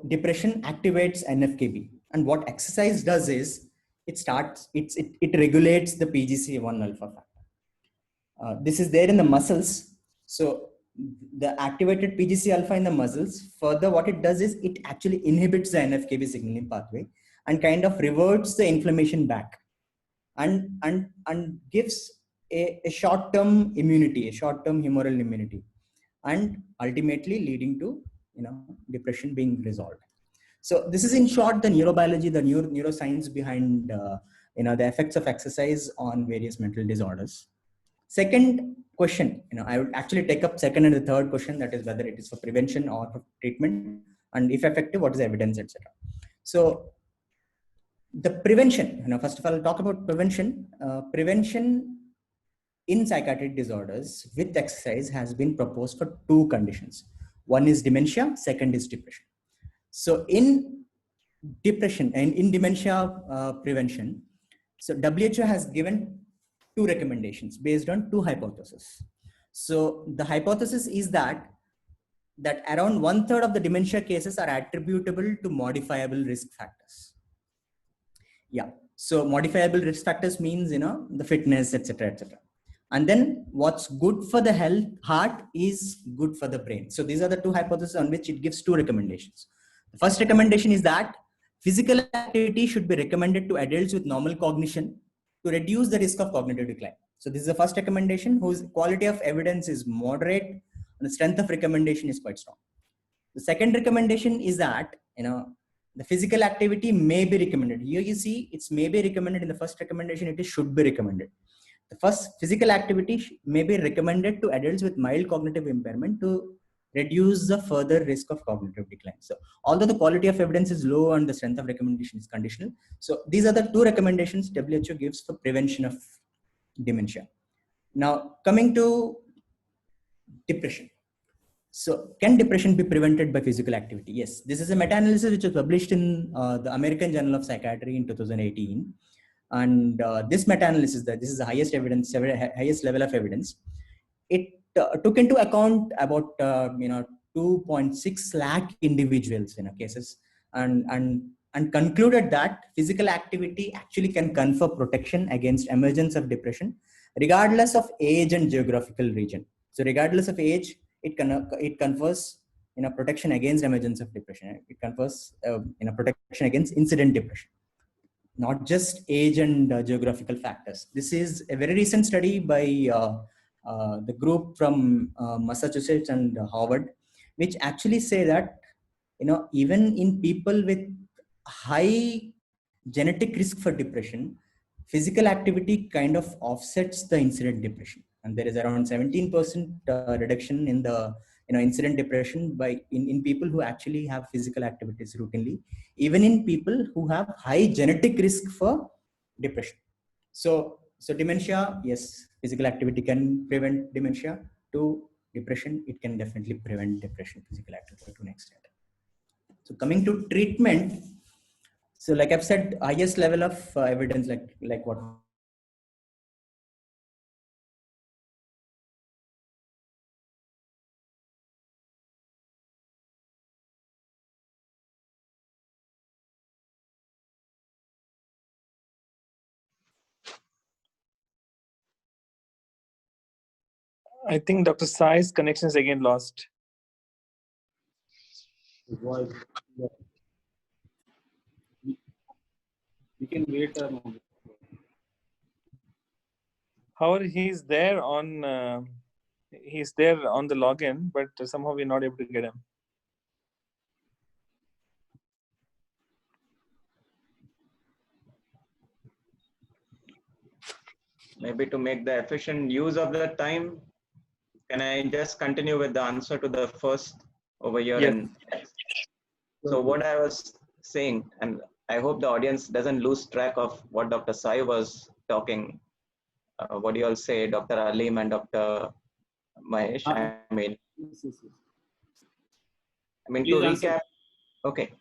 depression activates NF-κB, and what exercise does is it regulates the PGC1 alpha factor. This is there in the muscles. So the activated PGC alpha in the muscles, further what it does is it actually inhibits the NF-κB signaling pathway, and kind of reverts the inflammation back and gives a short-term immunity, a short-term humoral immunity, and ultimately leading to depression being resolved. So this is in short the neurobiology, the neuroscience behind the effects of exercise on various mental disorders. Second question, I would actually take up second and the third question, that is whether it is for prevention or for treatment, and if effective, what is the evidence, etc. So the prevention, first of all, I'll talk about prevention. Prevention in psychiatric disorders with exercise has been proposed for two conditions. One is dementia, second is depression. So in depression and in dementia prevention, so WHO has given two recommendations based on two hypotheses. So the hypothesis is that around 1/3 of the dementia cases are attributable to modifiable risk factors. Yeah. So modifiable risk factors means, the fitness, etc., etc. And then what's good for the heart is good for the brain. So these are the two hypotheses on which it gives two recommendations. The first recommendation is that physical activity should be recommended to adults with normal cognition to reduce the risk of cognitive decline. So this is the first recommendation, whose quality of evidence is moderate and the strength of recommendation is quite strong. The second recommendation is that, the physical activity may be recommended. Here you see it's may be recommended. In the first recommendation, it is should be recommended. The first physical activity may be recommended to adults with mild cognitive impairment to reduce the further risk of cognitive decline. So although the quality of evidence is low and the strength of recommendation is conditional, so these are the two recommendations WHO gives for prevention of dementia. Now coming to depression. So can depression be prevented by physical activity? Yes, this is a meta-analysis which was published in the American Journal of Psychiatry in 2018. And this meta-analysis, that this is the highest evidence, highest level of evidence, it took into account about 2.6 lakh individuals in cases, and concluded that physical activity actually can confer protection against emergence of depression, regardless of age and geographical region. So regardless of age, it confers protection against emergence of depression. It confers protection against incident depression, not just age and geographical factors. This is a very recent study by the group from Massachusetts and Harvard, which actually say that even in people with high genetic risk for depression, physical activity kind of offsets the incident depression, and there is around 17% reduction in the incident depression in people who actually have physical activities routinely, even in people who have high genetic risk for depression. So dementia, yes, physical activity can prevent dementia. To depression, it can definitely prevent depression, physical activity to an extent. So coming to treatment, so like I've said, highest level of evidence, like what I think Dr. Sai's connection is again lost. We can wait a moment. However, he's there on the login, but somehow we're not able to get him. Maybe to make the efficient use of the time, can I just continue with the answer to the first over here? Yes. So what I was saying, and I hope the audience doesn't lose track of what Dr. Sai was talking. What do you all say, Dr. Alim and Dr. Mahesh? I mean, to recap, okay.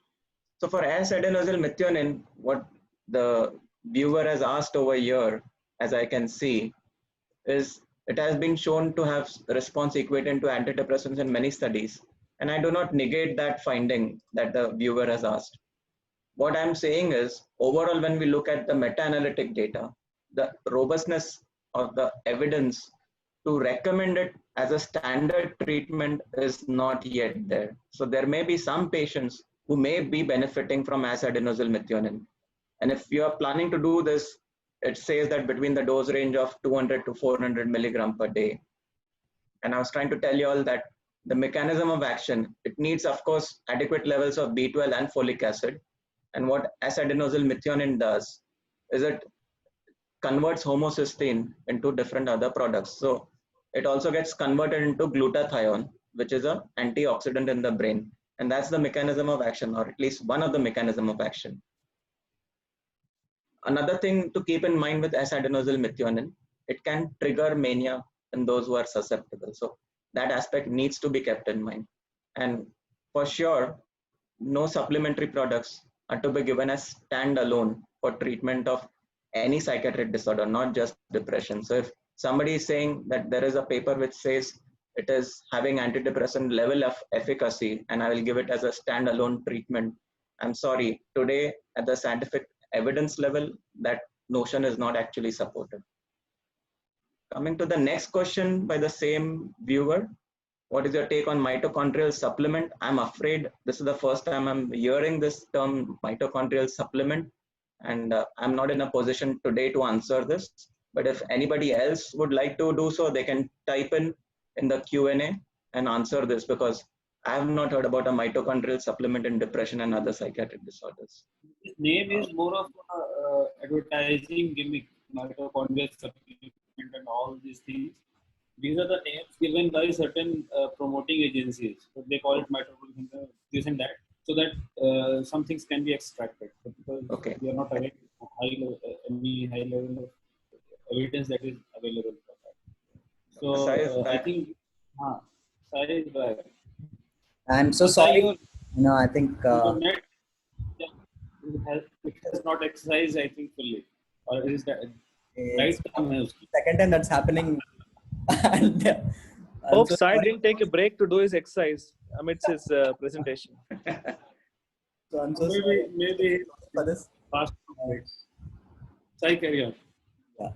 So for S-adenosylmethionine, what the viewer has asked over here, as I can see, is it has been shown to have response equivalent to antidepressants in many studies. And I do not negate that finding that the viewer has asked. What I'm saying is, overall, when we look at the meta-analytic data, the robustness of the evidence to recommend it as a standard treatment is not yet there. So there may be some patients who may be benefiting from S-adenosylmethionine. And if you are planning to do this, it says that between the dose range of 200 to 400 milligram per day. And I was trying to tell you all that the mechanism of action, it needs, of course, adequate levels of B12 and folic acid. And what S-adenosyl methionine does is it converts homocysteine into different other products. So it also gets converted into glutathione, which is an antioxidant in the brain. And that's the mechanism of action, or at least one of the mechanism of action. Another thing to keep in mind with S-adenosyl methionine, it can trigger mania in those who are susceptible. So that aspect needs to be kept in mind. And for sure, no supplementary products are to be given as standalone for treatment of any psychiatric disorder, not just depression. So if somebody is saying that there is a paper which says it is having antidepressant level of efficacy and I will give it as a standalone treatment, I'm sorry, today at the scientific evidence level, that notion is not actually supported. Coming to the next question by the same viewer, what is your take on mitochondrial supplement? I'm afraid this is the first time I'm hearing this term mitochondrial supplement, and I'm not in a position today to answer this. But if anybody else would like to do so, they can type in the Q&A and answer this, because I have not heard about a mitochondrial supplement in depression and other psychiatric disorders. This name is more of a advertising gimmick, mitochondrial supplement and all these things. These are the names given by certain promoting agencies. So they call it mitochondrial this and that, so that some things can be extracted. But because we are not having any high level of evidence that is available for that. So I think, Sai is back. I'm so sorry. No, I think it has not exercised, I think, fully. Or is that right? Second time that's happening. And, Hope Sai didn't take a break to do his exercise amidst his presentation. So I'm so sorry. Maybe for this. Fast breaks. Sai, carry on. Yeah.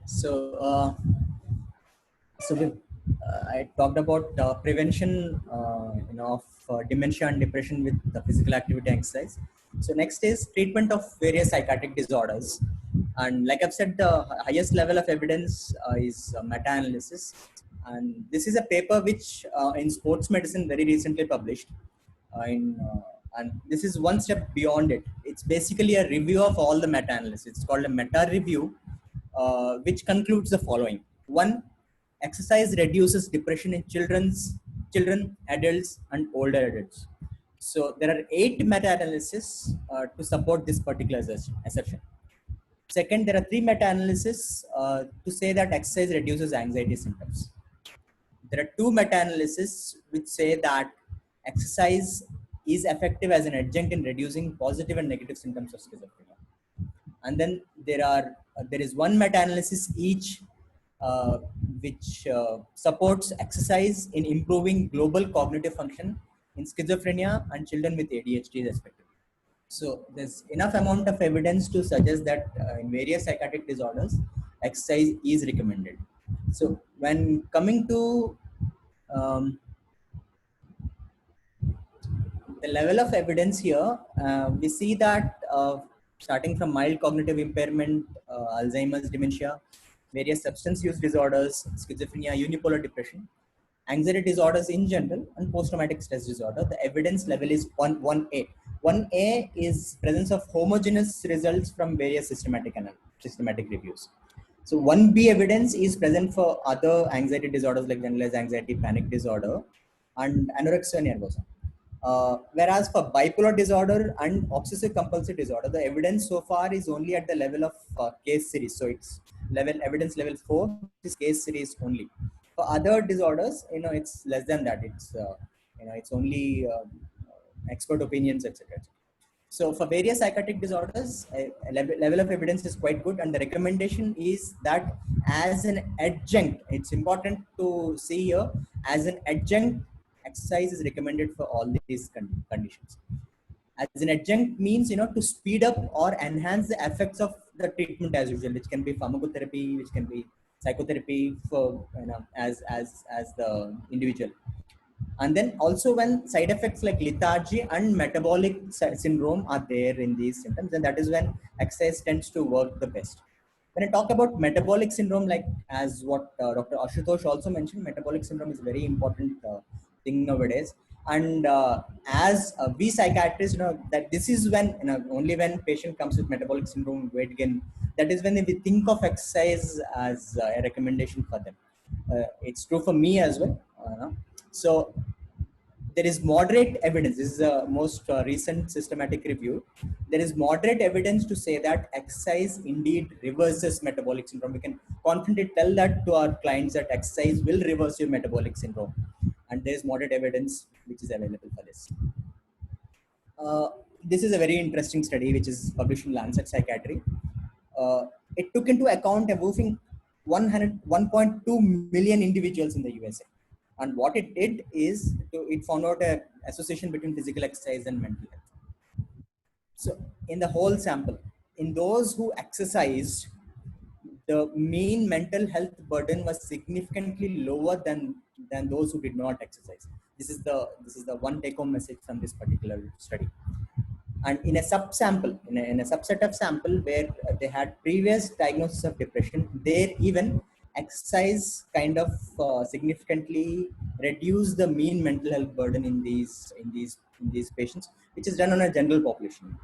So, I talked about prevention, of dementia and depression with the physical activity and exercise. So next is treatment of various psychiatric disorders. And like I've said, the highest level of evidence is meta-analysis. And this is a paper which in Sports Medicine very recently published. And this is one step beyond it. It's basically a review of all the meta-analysis. It's called a meta-review, which concludes the following. One, exercise reduces depression in children, adults, and older adults. So there are 8 meta-analyses to support this particular assertion. Second, there are 3 meta-analyses to say that exercise reduces anxiety symptoms. There are 2 meta-analyses which say that exercise is effective as an adjunct in reducing positive and negative symptoms of schizophrenia. And then there is 1 meta-analysis each which supports exercise in improving global cognitive function in schizophrenia and children with ADHD respectively. So there's enough amount of evidence to suggest that in various psychiatric disorders, exercise is recommended. So when coming to the level of evidence here, we see that starting from mild cognitive impairment, Alzheimer's, dementia, various substance use disorders, schizophrenia, unipolar depression, anxiety disorders in general, and post-traumatic stress disorder, the evidence level is 1A. 1A is presence of homogeneous results from various systematic reviews. So 1B evidence is present for other anxiety disorders like generalized anxiety, panic disorder, and anorexia nervosa. Whereas for bipolar disorder and obsessive compulsive disorder, the evidence so far is only at the level of case series. So it's evidence level 4 is case series only. For other disorders, it's less than that. It's it's only expert opinions, etc. So for various psychiatric disorders, a level of evidence is quite good, and the recommendation is that as an adjunct, it's important to see here, as an adjunct, exercise is recommended for all these conditions. As an adjunct means, to speed up or enhance the effects of the treatment as usual, which can be pharmacotherapy, which can be psychotherapy for, as the individual. And then also when side effects like lethargy and metabolic syndrome are there in these symptoms, then that is when exercise tends to work the best. When I talk about metabolic syndrome, like as what Dr. Ashutosh also mentioned, metabolic syndrome is a very important thing nowadays. And as we psychiatrists know that this is when, only when patient comes with metabolic syndrome, weight gain, that is when we think of exercise as a recommendation for them. It's true for me as well. So there is moderate evidence. This is the most recent systematic review. There is moderate evidence to say that exercise indeed reverses metabolic syndrome. We can confidently tell that to our clients that exercise will reverse your metabolic syndrome. And there is moderate evidence which is available for this. This is a very interesting study which is published in Lancet Psychiatry. It took into account a whopping 1.2 million individuals in the USA. And what it did is it found out an association between physical exercise and mental health. So in the whole sample, in those who exercised, the mean mental health burden was significantly lower than those who did not exercise. This is the one take-home message from this particular study. And in a subsample, in a subset of sample where they had previous diagnosis of depression, there even exercise kind of significantly reduce the mean mental health burden in these patients, which is done on a general population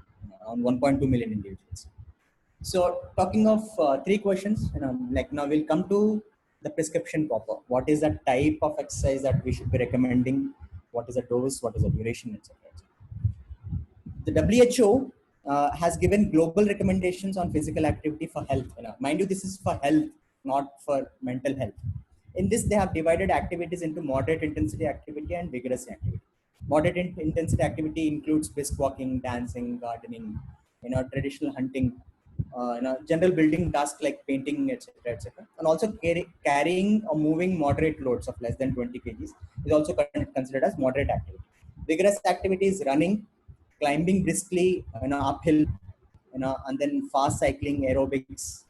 on 1.2 million individuals. So talking of three questions, like now we'll come to the prescription proper. What is the type of exercise that we should be recommending? What is the dose? What is the duration, etc. The WHO has given global recommendations on physical activity for health. Mind you, this is for health, not for mental health. In this, they have divided activities into moderate intensity activity and vigorous activity. Moderate intensity activity includes brisk walking, dancing, gardening, traditional hunting, general building tasks like painting, etc., etc. And also carrying or moving moderate loads of less than 20 kgs is also considered as moderate activity. Vigorous activity is running, climbing briskly, uphill, and then fast cycling, aerobics,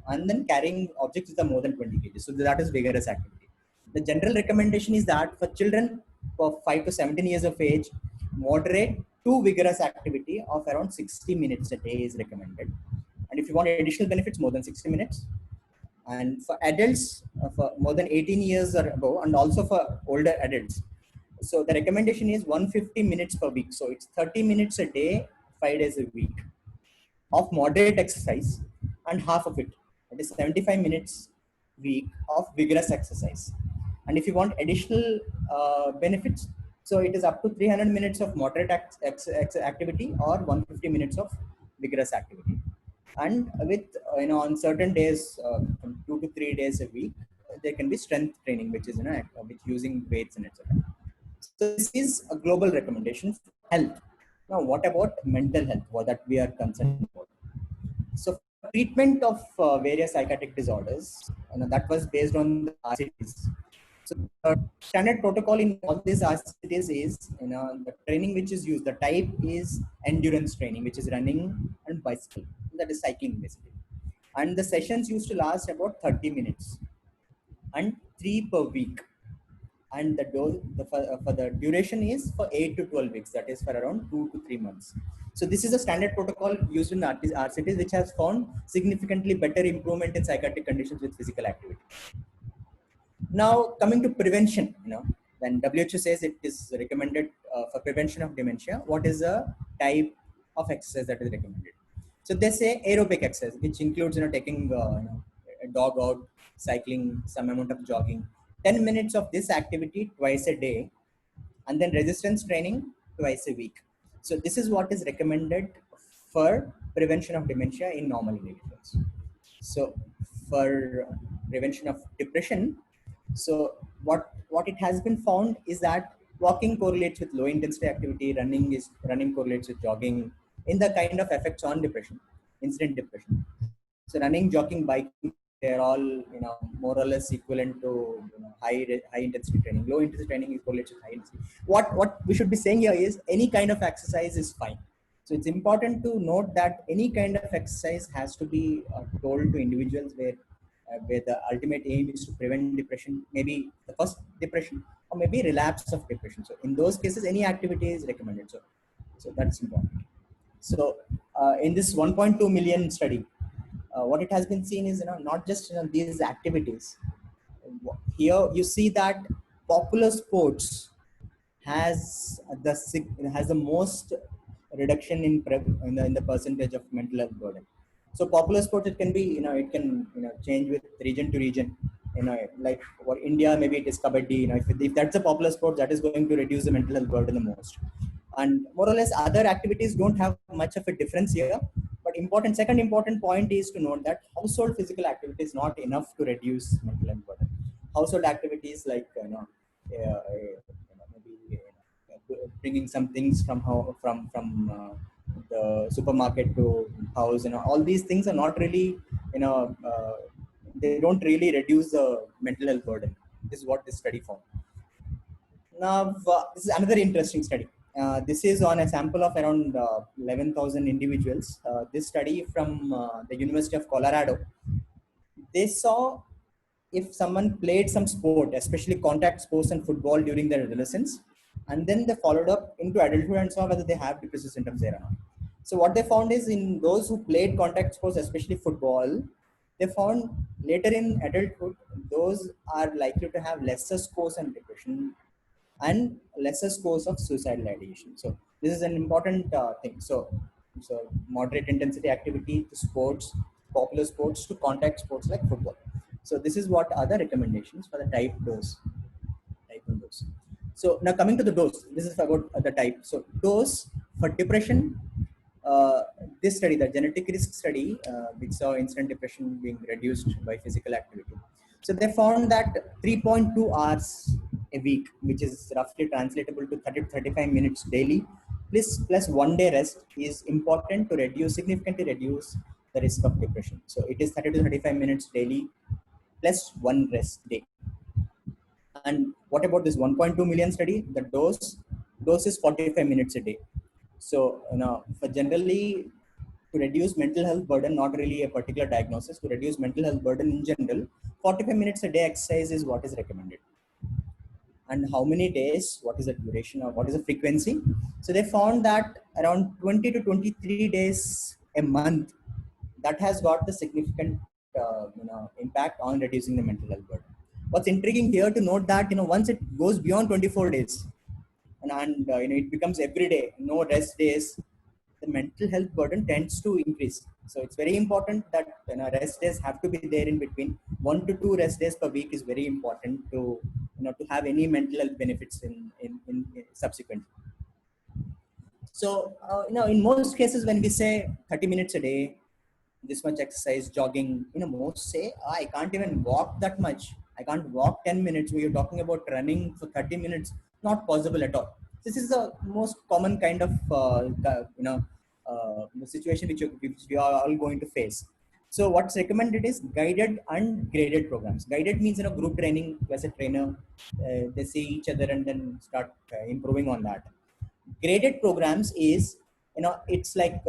and then carrying objects with more than 20 kg. So that is vigorous activity. The general recommendation is that for children for 5 to 17 years of age, moderate to vigorous activity of around 60 minutes a day is recommended. And if you want additional benefits, more than 60 minutes. And for adults, for more than 18 years or above, and also for older adults, so the recommendation is 150 minutes per week. So it's 30 minutes a day, 5 days a week of moderate exercise, and half of it, that is 75 minutes week of vigorous exercise. And if you want additional benefits, so it is up to 300 minutes of moderate activity or 150 minutes of vigorous activity. And with, on certain days, from 2 to 3 days a week, there can be strength training, which is, which using weights and etc. So this is a global recommendation for health. Now, what about mental health? What that we are concerned about? So, treatment of various psychiatric disorders, that was based on the RCTs. So, the standard protocol in all these RCTs is, the training which is used. The type is endurance training, which is running and bicycle. That is cycling basically. And the sessions used to last about 30 minutes, and 3 per week. And the dose for the duration is for 8 to 12 weeks, that is for around 2 to 3 months. So this is a standard protocol used in RCTs, which has found significantly better improvement in psychiatric conditions with physical activity. Now coming to prevention, when WHO says it is recommended for prevention of dementia, what is the type of exercise that is recommended? So they say aerobic exercise, which includes taking a dog out, cycling, some amount of jogging, 10 minutes of this activity twice a day, and then resistance training twice a week. So this is what is recommended for prevention of dementia in normal individuals. So for prevention of depression, so what it has been found is that walking correlates with low intensity activity, running correlates with jogging in the kind of effects on depression, incident depression. So running, jogging, biking, they're all more or less equivalent to high intensity training. Low intensity training correlates with high intensity. What we should be saying here is any kind of exercise is fine. So it's important to note that any kind of exercise has to be told to individuals where where the ultimate aim is to prevent depression, maybe the first depression or maybe relapse of depression. So in those cases, any activity is recommended. So that's important. So in this 1.2 million study, what it has been seen is, not just these activities. Here you see that popular sports has the most reduction in the percentage of mental health burden. So popular sports, it can be, it can, change with region to region. Like for India, maybe it is kabaddi. If that's a popular sport, that is going to reduce the mental health burden the most. And more or less, other activities don't have much of a difference here. But second important point is to note that household physical activity is not enough to reduce mental health burden. Household activities like, maybe bringing some things from the supermarket to house, all these things are not really, you know uh, they don't really reduce the mental health burden. This is what this study found. Now, this is another interesting study. This is on a sample of around 11,000 individuals. This study from the University of Colorado. They saw if someone played some sport, especially contact sports and football during their adolescence, and then they followed up into adulthood and saw whether they have depressive symptoms there or not. So what they found is, in those who played contact sports, especially football, they found later in adulthood, those are likely to have lesser scores and depression and lesser scores of suicidal ideation. So this is an important thing. So moderate intensity activity to sports, popular sports to contact sports like football. So this is what are the recommendations for the type dose. Type 1 dose. So now coming to the dose, this is about the type. So dose for depression, this study, the genetic risk study, which saw instant depression being reduced by physical activity. So they found that 3.2 hours a week, which is roughly translatable to 30 to 35 minutes daily, plus 1 day rest, is important to significantly reduce the risk of depression. So it is 30 to 35 minutes daily plus 1 rest day. And what about this 1.2 million study? The dose is 45 minutes a day. So, for generally, to reduce mental health burden, not really a particular diagnosis, to reduce mental health burden in general, 45 minutes a day exercise is what is recommended. And how many days, what is the duration, or what is the frequency? So they found that around 20 to 23 days a month, that has got the significant impact on reducing the mental health burden. What's intriguing here to note that, once it goes beyond 24 days, and it becomes every day, no rest days, the mental health burden tends to increase. So it's very important that rest days have to be there in between. 1 to 2 rest days per week is very important to to have any mental health benefits in subsequent. So in most cases, when we say 30 minutes a day, this much exercise, jogging, most say, I can't even walk that much. I can't walk 10 minutes. You're talking about running for 30 minutes. Not possible at all. This is the most common kind of the situation which we are all going to face. So what's recommended is guided and graded programs. Guided means group training plus a trainer. They see each other and then start improving on that. Graded programs is, it's like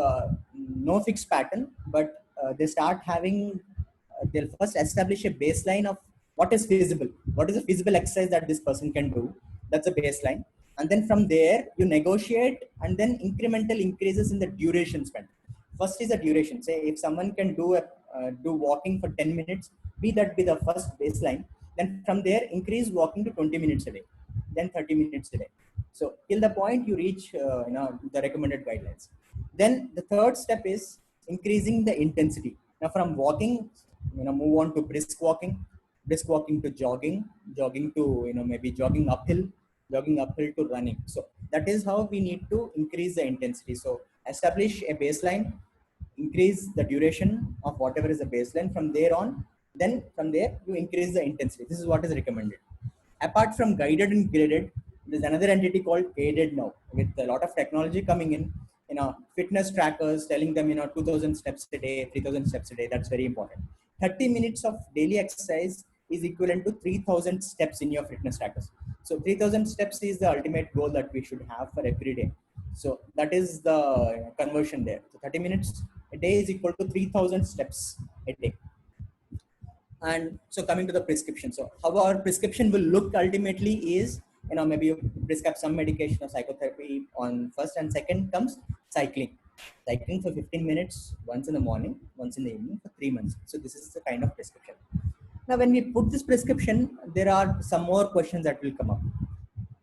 no fixed pattern, but they start having, they'll first establish a baseline of what is feasible, what is a feasible exercise that this person can do. That's a baseline. And then from there you negotiate, and then incremental increases in the duration spent. First is the duration. Say if someone can do walking for 10 minutes, be the first baseline. Then from there increase walking to 20 minutes a day, then 30 minutes a day. So till the point you reach the recommended guidelines. Then the third step is increasing the intensity. Now from walking, move on to brisk walking to jogging to maybe jogging uphill to running. So that is how we need to increase the intensity. So establish a baseline, increase the duration of whatever is the baseline. From there on, then from there you increase the intensity. This is what is recommended. Apart from guided and graded, there's another entity called aided now, with a lot of technology coming in. Fitness trackers telling them 2,000 steps a day, 3,000 steps a day. That's very important. 30 minutes of daily exercise is equivalent to 3,000 steps in your fitness trackers. So 3,000 steps is the ultimate goal that we should have for every day. So that is the conversion there. So 30 minutes a day is equal to 3,000 steps a day. And so coming to the prescription, so how our prescription will look ultimately is, maybe you prescribe some medication or psychotherapy on first, and second comes cycling for 15 minutes, once in the morning, once in the evening, for 3 months. So this is the kind of prescription. Now when we put this prescription, there are some more questions that will come up.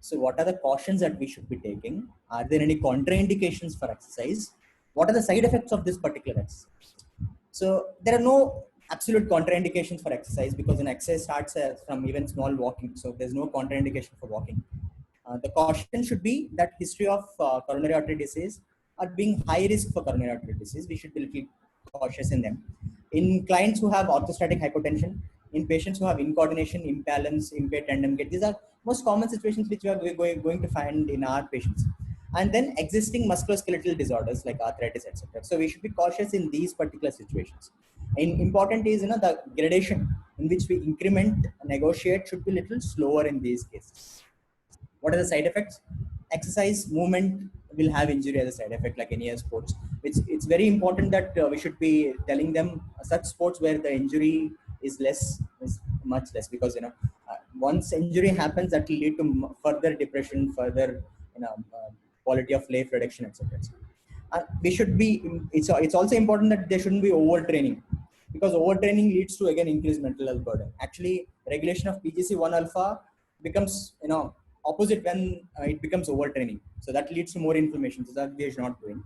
So what are the cautions that we should be taking? Are there any contraindications for exercise? What are the side effects of this particular exercise? So there are no absolute contraindications for exercise, because an exercise starts from even small walking. So there's no contraindication for walking. The caution should be that history of coronary artery disease or being high risk for coronary artery disease, we should be a little cautious in them. In clients who have orthostatic hypotension, in patients who have incoordination, imbalance, impaired tandem gait, these are most common situations which we are going to find in our patients. And then existing musculoskeletal disorders like arthritis, etc. So we should be cautious in these particular situations. And important is, the gradation in which we increment, negotiate should be a little slower in these cases. What are the side effects? Exercise, movement will have injury as a side effect, like any other sports. It's very important that we should be telling them such sports where the injury is much less, because once injury happens, that will lead to further depression, further quality of life reduction, etc. We should be. It's also important that there shouldn't be overtraining, because overtraining leads to again increased mental health burden. Actually, regulation of PGC1 alpha becomes opposite when it becomes overtraining. So that leads to more inflammation. So that we should not doing.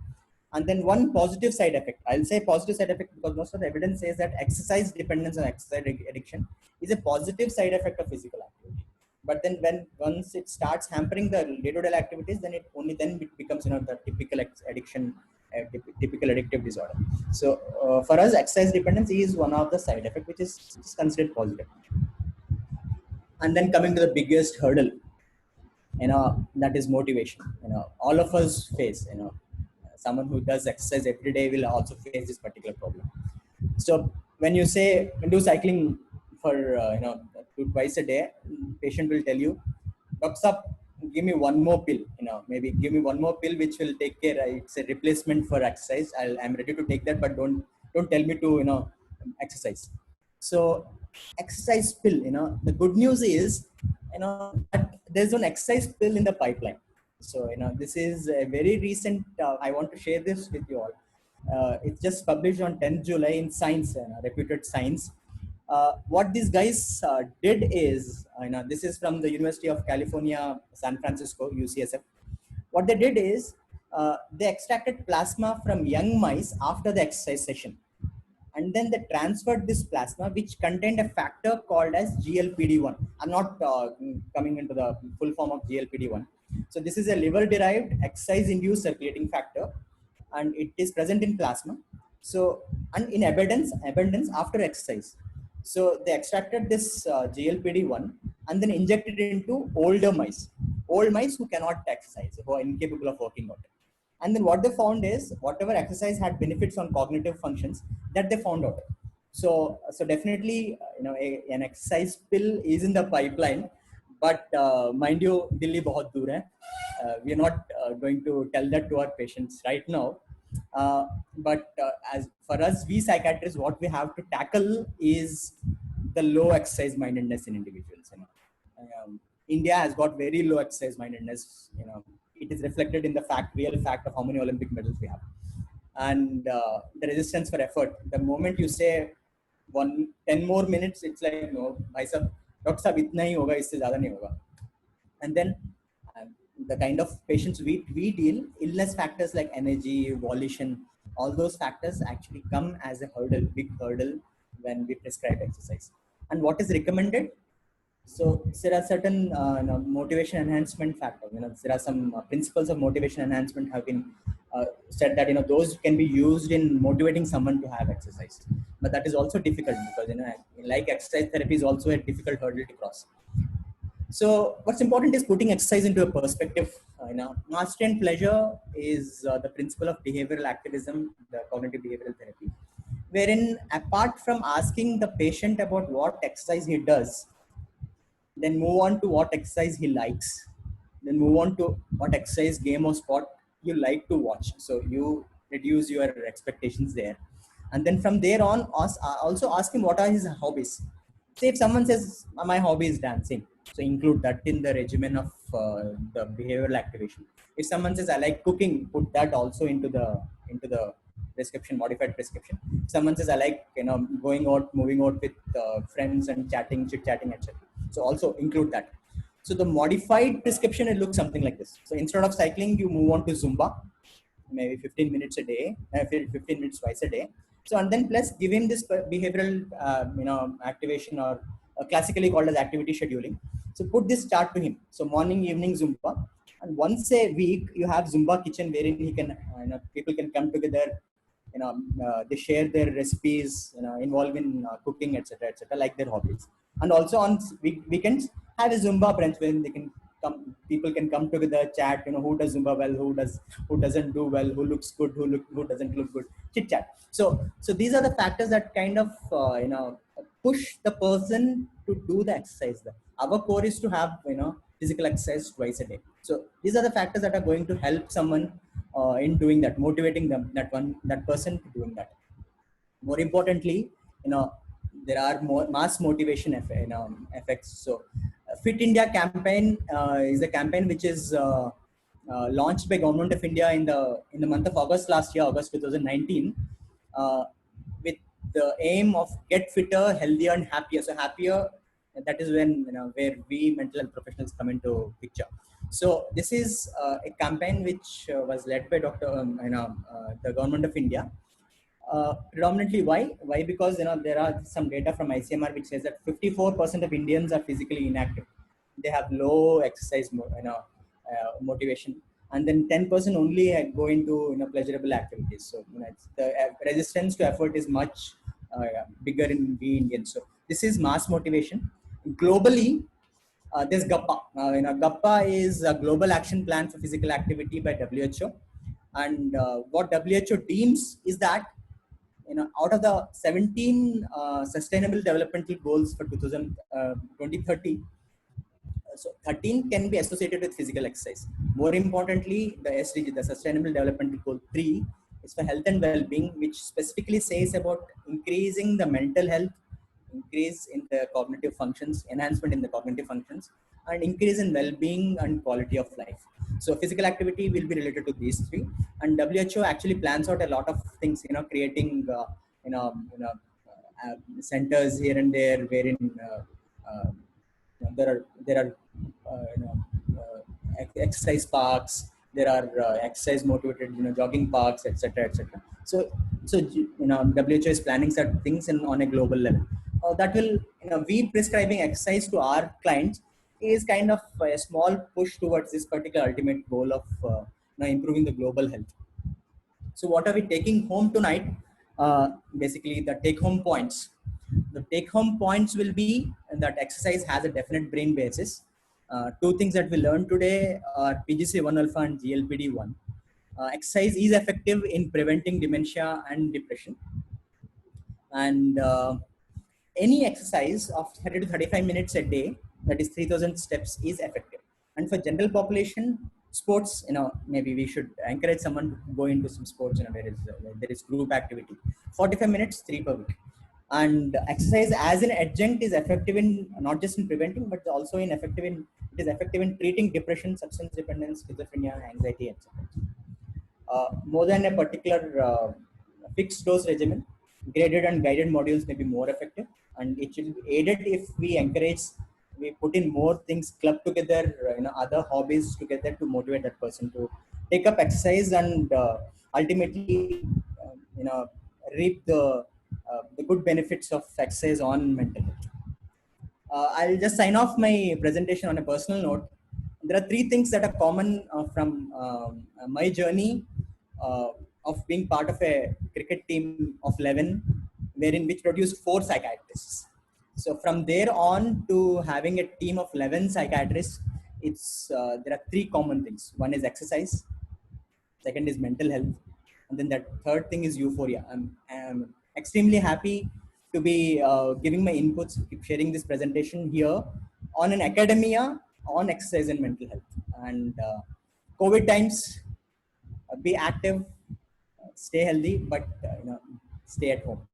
And then one positive side effect, I'll say positive side effect because most of the evidence says that exercise dependence or exercise addiction is a positive side effect of physical activity. But then once it starts hampering the day-to-day activities, then it becomes the typical addiction, typical addictive disorder. So for us, exercise dependence is one of the side effects which is considered positive. And then coming to the biggest hurdle, that is motivation. All of us face, someone who does exercise every day will also face this particular problem. So when you say do cycling for twice a day, patient will tell you, Doctor, give me one more pill. Maybe give me one more pill which will take care. It's a replacement for exercise. I'm ready to take that, but don't tell me to exercise. So exercise pill. The good news is that there's an exercise pill in the pipeline. So this is a very recent. I want to share this with you all. It's just published on 10th July in Science, reputed Science. What these guys did is, this is from the University of California, San Francisco, UCSF. What they did is, they extracted plasma from young mice after the exercise session. And then they transferred this plasma, which contained a factor called as GLPD-1. I'm not coming into the full form of GLPD-1. So this is a liver-derived exercise-induced circulating factor, and it is present in plasma. So, and in abundance after exercise. So they extracted this GLPD-1 and then injected it into old mice who cannot exercise, who are incapable of working out. And then what they found is, whatever exercise had benefits on cognitive functions, that they found out. So definitely, an exercise pill is in the pipeline, but mind you, Delhi bahut dur hai. We are not going to tell that to our patients right now. But as for us, we psychiatrists, what we have to tackle is the low exercise mindedness in individuals. India has got very low exercise mindedness. It is reflected in the real fact of how many Olympic medals we have, and the resistance for effort. The moment you say 10 more minutes, it's like, no, bhai sab, doctor sahab, itna hi hoga, isse zyada nahi hoga. And then the kind of patients we deal, illness factors like energy, volition, all those factors actually come as a big hurdle when we prescribe exercise. And what is recommended? So there are certain motivation enhancement factors. There are some principles of motivation enhancement have been said that those can be used in motivating someone to have exercise. But that is also difficult because like exercise therapy is also a difficult hurdle to cross. So what's important is putting exercise into a perspective. Mastery and pleasure is the principle of behavioral activism, the cognitive behavioral therapy, wherein apart from asking the patient about what exercise he does, then move on to what exercise he likes, then move on to what exercise, game or sport you like to watch. So you reduce your expectations there. And then from there on, also ask him what are his hobbies. Say if someone says my hobby is dancing, so include that in the regimen of the behavioral activation. If someone says I like cooking, put that also into the prescription, modified prescription. If someone says I like going out, moving out with friends and chatting, chit chatting, etc. So also include that. So the modified prescription, it looks something like this. So instead of cycling, you move on to Zumba, maybe 15 minutes a day, 15 minutes twice a day. So, and then plus give him this behavioral, activation, or classically called as activity scheduling. So put this chart to him. So morning, evening, Zumba. And once a week, you have Zumba kitchen wherein he can, people can come together, they share their recipes, involved in cooking, etc., like their hobbies. And also on weekends, have a Zumba brunch when they can come, people can come together, chat, who does Zumba well, who doesn't do well, who looks good, who doesn't look good, chit chat. So these are the factors that kind of, push the person to do the exercise. Our core is to have, physical exercise twice a day. So these are the factors that are going to help someone in doing that, motivating them, that person to doing that. More importantly, there are more mass motivation effects. So Fit India campaign is a campaign which is launched by Government of India in the month of August last year, August 2019, uh, with the aim of get fitter, healthier, and happier. So happier, that is when, where we mental health professionals come into picture. So this is a campaign which was led by the Government of India. Predominantly, why? Because there are some data from ICMR which says that 54% of Indians are physically inactive. They have low exercise motivation, and then 10% only go into pleasurable activities. So the resistance to effort is much bigger in we Indians. So this is mass motivation. Globally, there's GAPPA. GAPPA is a global action plan for physical activity by WHO, and what WHO deems is that, out of the 17 sustainable developmental goals for 2030, so 13 can be associated with physical exercise. More importantly, the SDG, the Sustainable Development Goal 3, is for health and well-being, which specifically says about increasing the mental health, increase in the cognitive functions, enhancement in the cognitive functions, and increase in well-being and quality of life. So physical activity will be related to these three, and WHO actually plans out a lot of things, creating, you know, you know, centers here and there, wherein there are exercise parks, there are exercise motivated jogging parks, etc. So WHO is planning certain things on a global level that will, we prescribing exercise to our clients is kind of a small push towards this particular ultimate goal of improving the global health. So what are we taking home tonight? Basically, the take-home points. The take-home points will be that exercise has a definite brain basis. Two things that we learned today are PGC1 alpha and GLPD1. Exercise is effective in preventing dementia and depression. And any exercise of 30 to 35 minutes a day, that is 3000 steps, is effective. And for general population, sports, maybe we should encourage someone to go into some sports, where there is group activity, 45 minutes, 3 per week. And exercise as an adjunct is effective in not just in preventing, but also it is effective in treating depression, substance dependence, schizophrenia, anxiety, etc. More than a particular fixed dose regimen, graded and guided modules may be more effective, and it should be aided if we put in more things, club together, other hobbies together to motivate that person to take up exercise and ultimately, you know, reap the good benefits of exercise on mental health. I'll just sign off my presentation on a personal note. There are three things that are common from my journey uh, of being part of a cricket team of 11, wherein which produced 4 psychiatrists. So from there on to having a team of 11 psychiatrists, there are 3 common things. One is exercise, second is mental health, and then that third thing is euphoria. I'm extremely happy to be giving my inputs, sharing this presentation here on an academia on exercise and mental health. And COVID times, be active, stay healthy, but stay at home.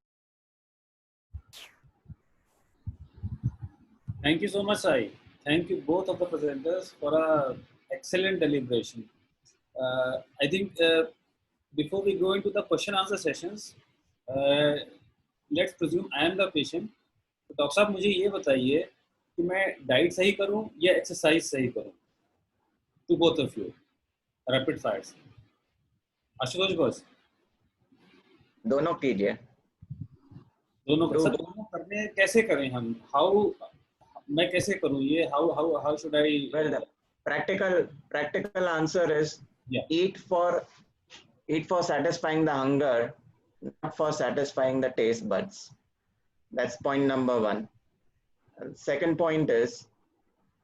Thank you so much, Sai. Thank you both of the presenters for a excellent deliberation. I think before we go into the question answer sessions, uh, let's presume I am the patient. तो doctor साहब मुझे ये बताइए कि मैं diet सही करूं या एक्सरसाइज सही करूं? To both of you, rapid fires. Ashutosh बस. दोनों कीजिए. दोनों Do सर दोनों करने कैसे करें हम? हाउ मैं कैसे करूं ये? How should I? well, the practical answer is Yeah. eat for satisfying the hunger, not for satisfying the taste buds. That's point number one. Second point is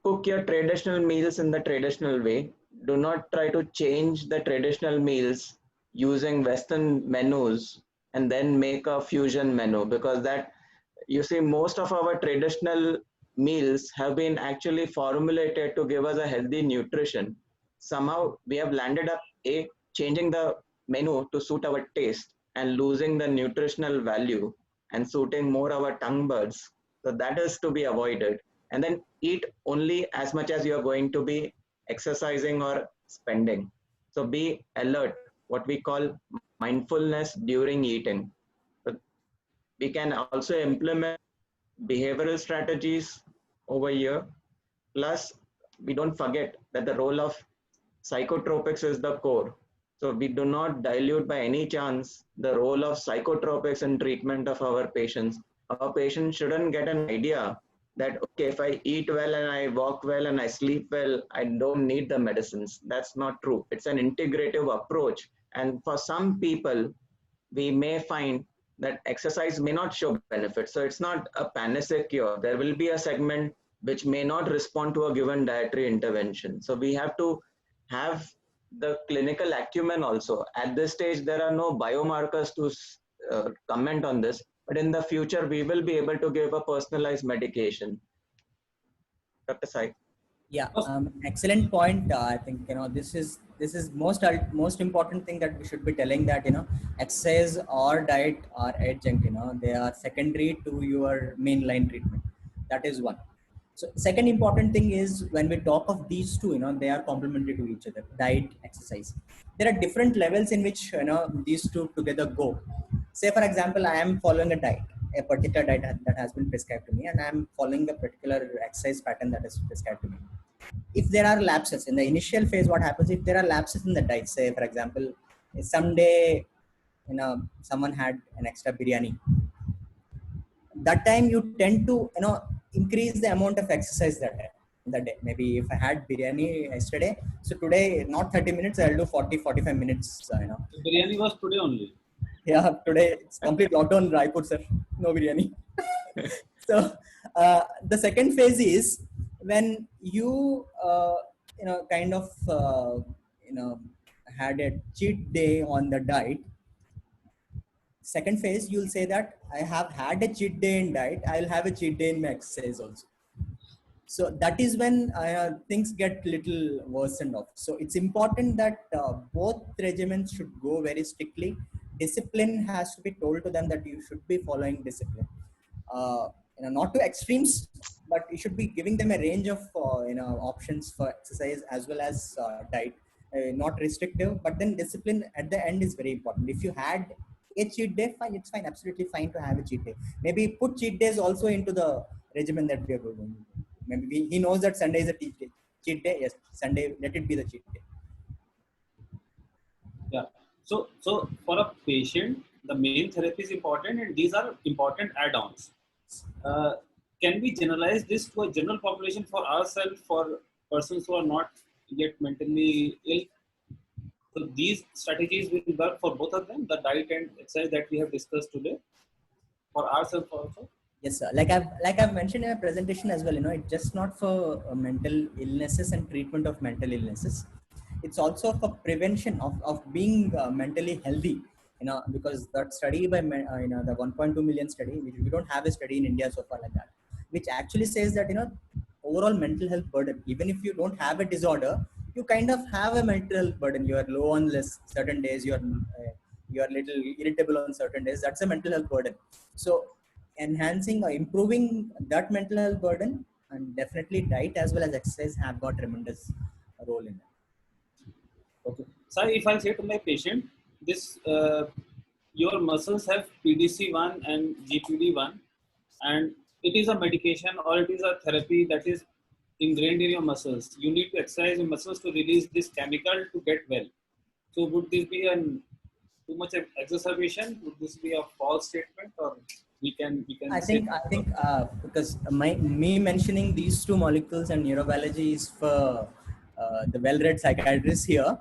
cook your traditional meals in the traditional way. Do not try to change the traditional meals using Western menus and then make a fusion menu, because that, you see, most of our traditional meals have been actually formulated to give us a healthy nutrition. Somehow we have landed up changing the menu to suit our taste and losing the nutritional value and suiting more our tongue buds. So that is to be avoided. And then eat only as much as you are going to be exercising or spending. So be alert, what we call mindfulness during eating. So we can also implement behavioral strategies over here. Plus, we don't forget that the role of psychotropics is the core. So we do not dilute by any chance the role of psychotropics in treatment of our patients. Our patients shouldn't get an idea that, okay, if I eat well and I walk well and I sleep well, I don't need the medicines. That's not true. It's an integrative approach. And for some people, we may find that exercise may not show benefits. So it's not a panacea cure. There will be a segment which may not respond to a given dietary intervention. So we have to have the clinical acumen also. At this stage, there are no biomarkers to comment on this, but in the future, we will be able to give a personalized medication. Dr. Sai. Yeah, excellent point. I think this is most important thing that we should be telling, that exercise or diet are adjunct. They are secondary to your mainline treatment. That is one. So second important thing is, when we talk of these two, they are complementary to each other. Diet, exercise. There are different levels in which these two together go. Say for example, I am following a diet, a particular diet that has been prescribed to me, and I am following a particular exercise pattern that is prescribed to me. If there are lapses in the initial phase, what happens if there are lapses in the diet? Say for example, someday someone had an extra biryani. That time you tend to increase the amount of exercise that day. Maybe if I had biryani yesterday, so today not 30 minutes, I'll do 40-45 minutes. The biryani was today only. Yeah, today it's complete lockdown Raipur, sir. No biryani. So the second phase is when you kind of had a cheat day on the diet. Second phase, you'll say that I have had a cheat day in diet, I'll have a cheat day in my exercise also. So that is when things get little worsened off. So it's important that both regimens should go very strictly. Discipline has to be told to them that you should be following discipline. Not to extremes, but you should be giving them a range of options for exercise as well as diet. Not restrictive, but then discipline at the end is very important. If you had a cheat day, fine, it's fine, absolutely fine to have a cheat day. Maybe put cheat days also into the regimen that we are going. Maybe he knows that Sunday is a cheat day. Cheat day, yes, Sunday, let it be the cheat day. Yeah. So for a patient, the main therapy is important, and these are important add-ons. Can we generalize this to a general population for ourselves, for persons who are not yet mentally ill? So these strategies will work for both of them, the diet and exercise that we have discussed today, for ourselves also. Yes, sir. Like I've mentioned in my presentation as well, it's just not for mental illnesses and treatment of mental illnesses. It's also for prevention of being mentally healthy, because that study by, the 1.2 million study, which we don't have a study in India so far like that, which actually says that, overall mental health burden, even if you don't have a disorder, you kind of have a mental health burden. You are low on certain days, you are little irritable on certain days. That's a mental health burden. So enhancing or improving that mental health burden and definitely diet as well as exercise have got tremendous role in it. Okay. So if I say to my patient, this your muscles have PDC1 and GPD1, and it is a medication or it is a therapy that is ingrained in your muscles. You need to exercise your muscles to release this chemical to get well. So would this be an too much exacerbation? Would this be a false statement, or we can say? I think because me mentioning these two molecules and neurobiology is for the well-read psychiatrists here,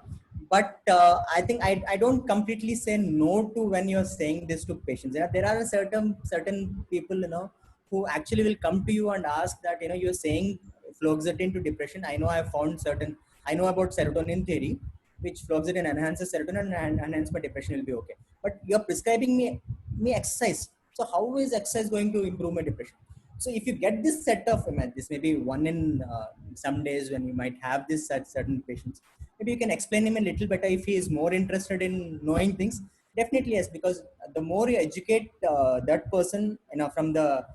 but I don't completely say no to when you're saying this to patients. There are certain people, you know, who actually will come to you and ask that, you know, you're saying fluoxetine to depression. I know I know about serotonin theory, which fluoxetine enhances serotonin and hence my depression will be okay. But you're prescribing me exercise. So how is exercise going to improve my depression? So if you get this set of this may be one in some days when you might have this at certain patients, maybe you can explain him a little better if he is more interested in knowing things. Definitely yes, because the more you educate that person, you know, from the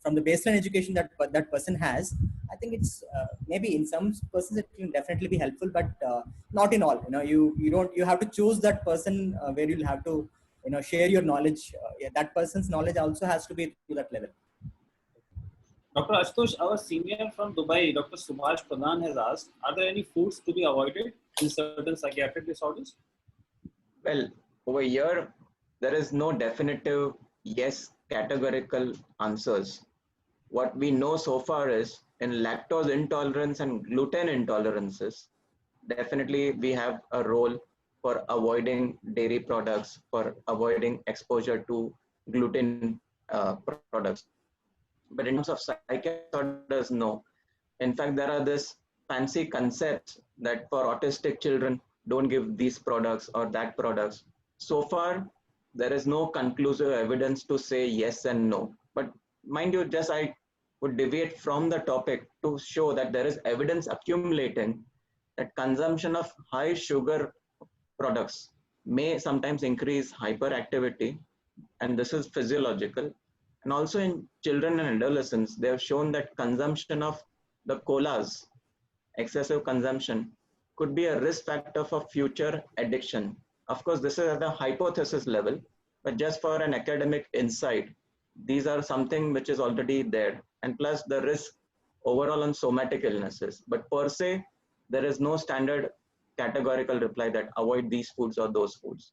baseline education that that person has, I think it's maybe in some persons it can definitely be helpful, but not in all. You know, you have to choose that person where you'll have to, you know, share your knowledge. Yeah, that person's knowledge also has to be to that level. Dr. Ashutosh, our senior from Dubai, Dr. Subhash Pradhan, has asked, are there any foods to be avoided in certain psychiatric disorders? Well, over here, there is no definitive yes categorical answers. What we know so far is in lactose intolerance and gluten intolerances, definitely we have a role for avoiding dairy products, for avoiding exposure to gluten products. But in terms of psychiatric disorders, no. In fact, there are this fancy concepts that for autistic children, don't give these products or that products. So far, there is no conclusive evidence to say yes and no. But mind you, just I would deviate from the topic to show that there is evidence accumulating that consumption of high sugar products may sometimes increase hyperactivity, and this is physiological. And also in children and adolescents, they have shown that consumption of the colas, excessive consumption, could be a risk factor for future addiction. Of course, this is at the hypothesis level, but just for an academic insight, these are something which is already there. And plus the risk overall on somatic illnesses. But per se, there is no standard categorical reply that avoid these foods or those foods.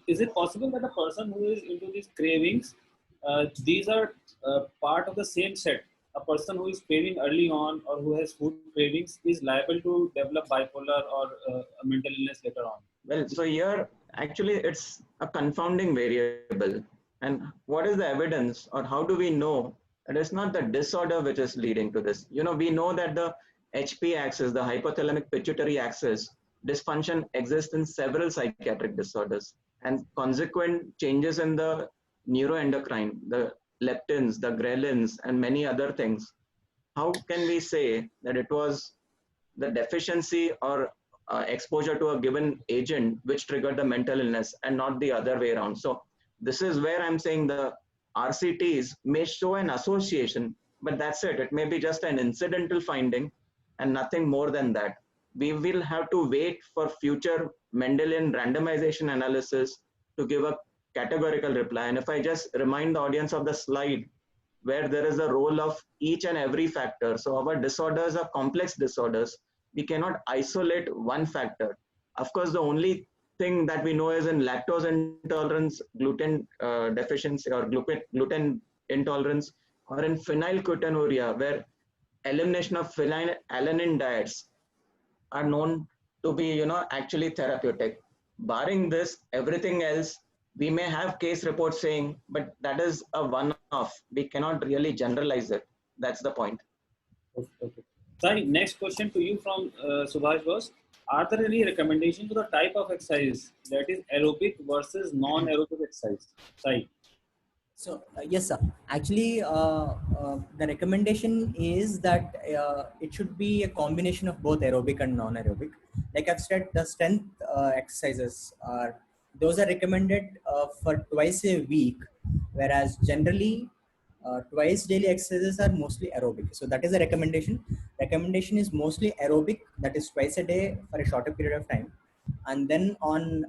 Is it possible that a person who is into these cravings, these are part of the same set? A person who is craving early on or who has food cravings is liable to develop bipolar or a mental illness later on. Well, so here actually it's a confounding variable. And what is the evidence or how do we know that it's not the disorder which is leading to this? You know, we know that the HP axis, the hypothalamic pituitary axis, dysfunction exists in several psychiatric disorders and consequent changes in the neuroendocrine, the leptins, the ghrelins, and many other things. How can we say that it was the deficiency or exposure to a given agent which triggered the mental illness and not the other way around? So this is where I'm saying the RCTs may show an association, but that's it. It may be just an incidental finding and nothing more than that. We will have to wait for future Mendelian randomization analysis to give a categorical reply. And if I just remind the audience of the slide where there is a role of each and every factor. So our disorders are complex disorders. We cannot isolate one factor. Of course, the only thing that we know is in lactose intolerance, gluten deficiency or gluten intolerance, or in phenylketonuria, where elimination of phenylalanine diets are known to be, you know, actually therapeutic. Barring this, everything else, we may have case reports saying, but that is a one-off. We cannot really generalize it. That's the point. Okay. Sai, next question to you from Subhash was, are there any recommendations for the type of exercise that is aerobic versus non-aerobic exercise? Sai. So yes, sir. Actually, the recommendation is that it should be a combination of both aerobic and non-aerobic. Like I've said, the strength exercises those are recommended for twice a week, whereas generally twice daily exercises are mostly aerobic. So that is a recommendation. Recommendation is mostly aerobic, that is twice a day for a shorter period of time. And then on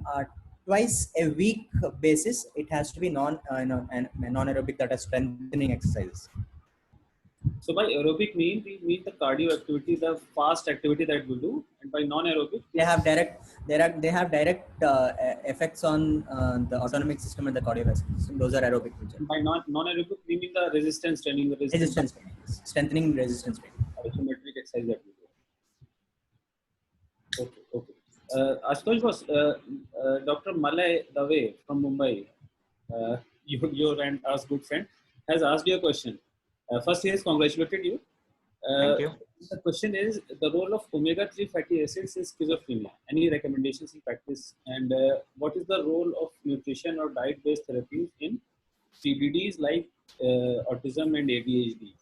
twice a week basis, it has to be non-aerobic, that is strengthening exercises. So by aerobic we mean the cardio activity, the fast activity that we do, and by non-aerobic They have direct effects on the autonomic system and the cardiovascular system. Those are aerobic. by non-aerobic we mean the resistance training, the Resistance training, strengthening resistance training. isometric exercise that we do. Okay, okay. Ashutosh boss, Dr. Malay Dave from Mumbai, your and our good friend, has asked you a question. First, he has congratulated you. Thank you. The question is the role of omega-3 fatty acids in schizophrenia. Any recommendations in practice? And what is the role of nutrition or diet-based therapies in CBDs like autism and ADHD?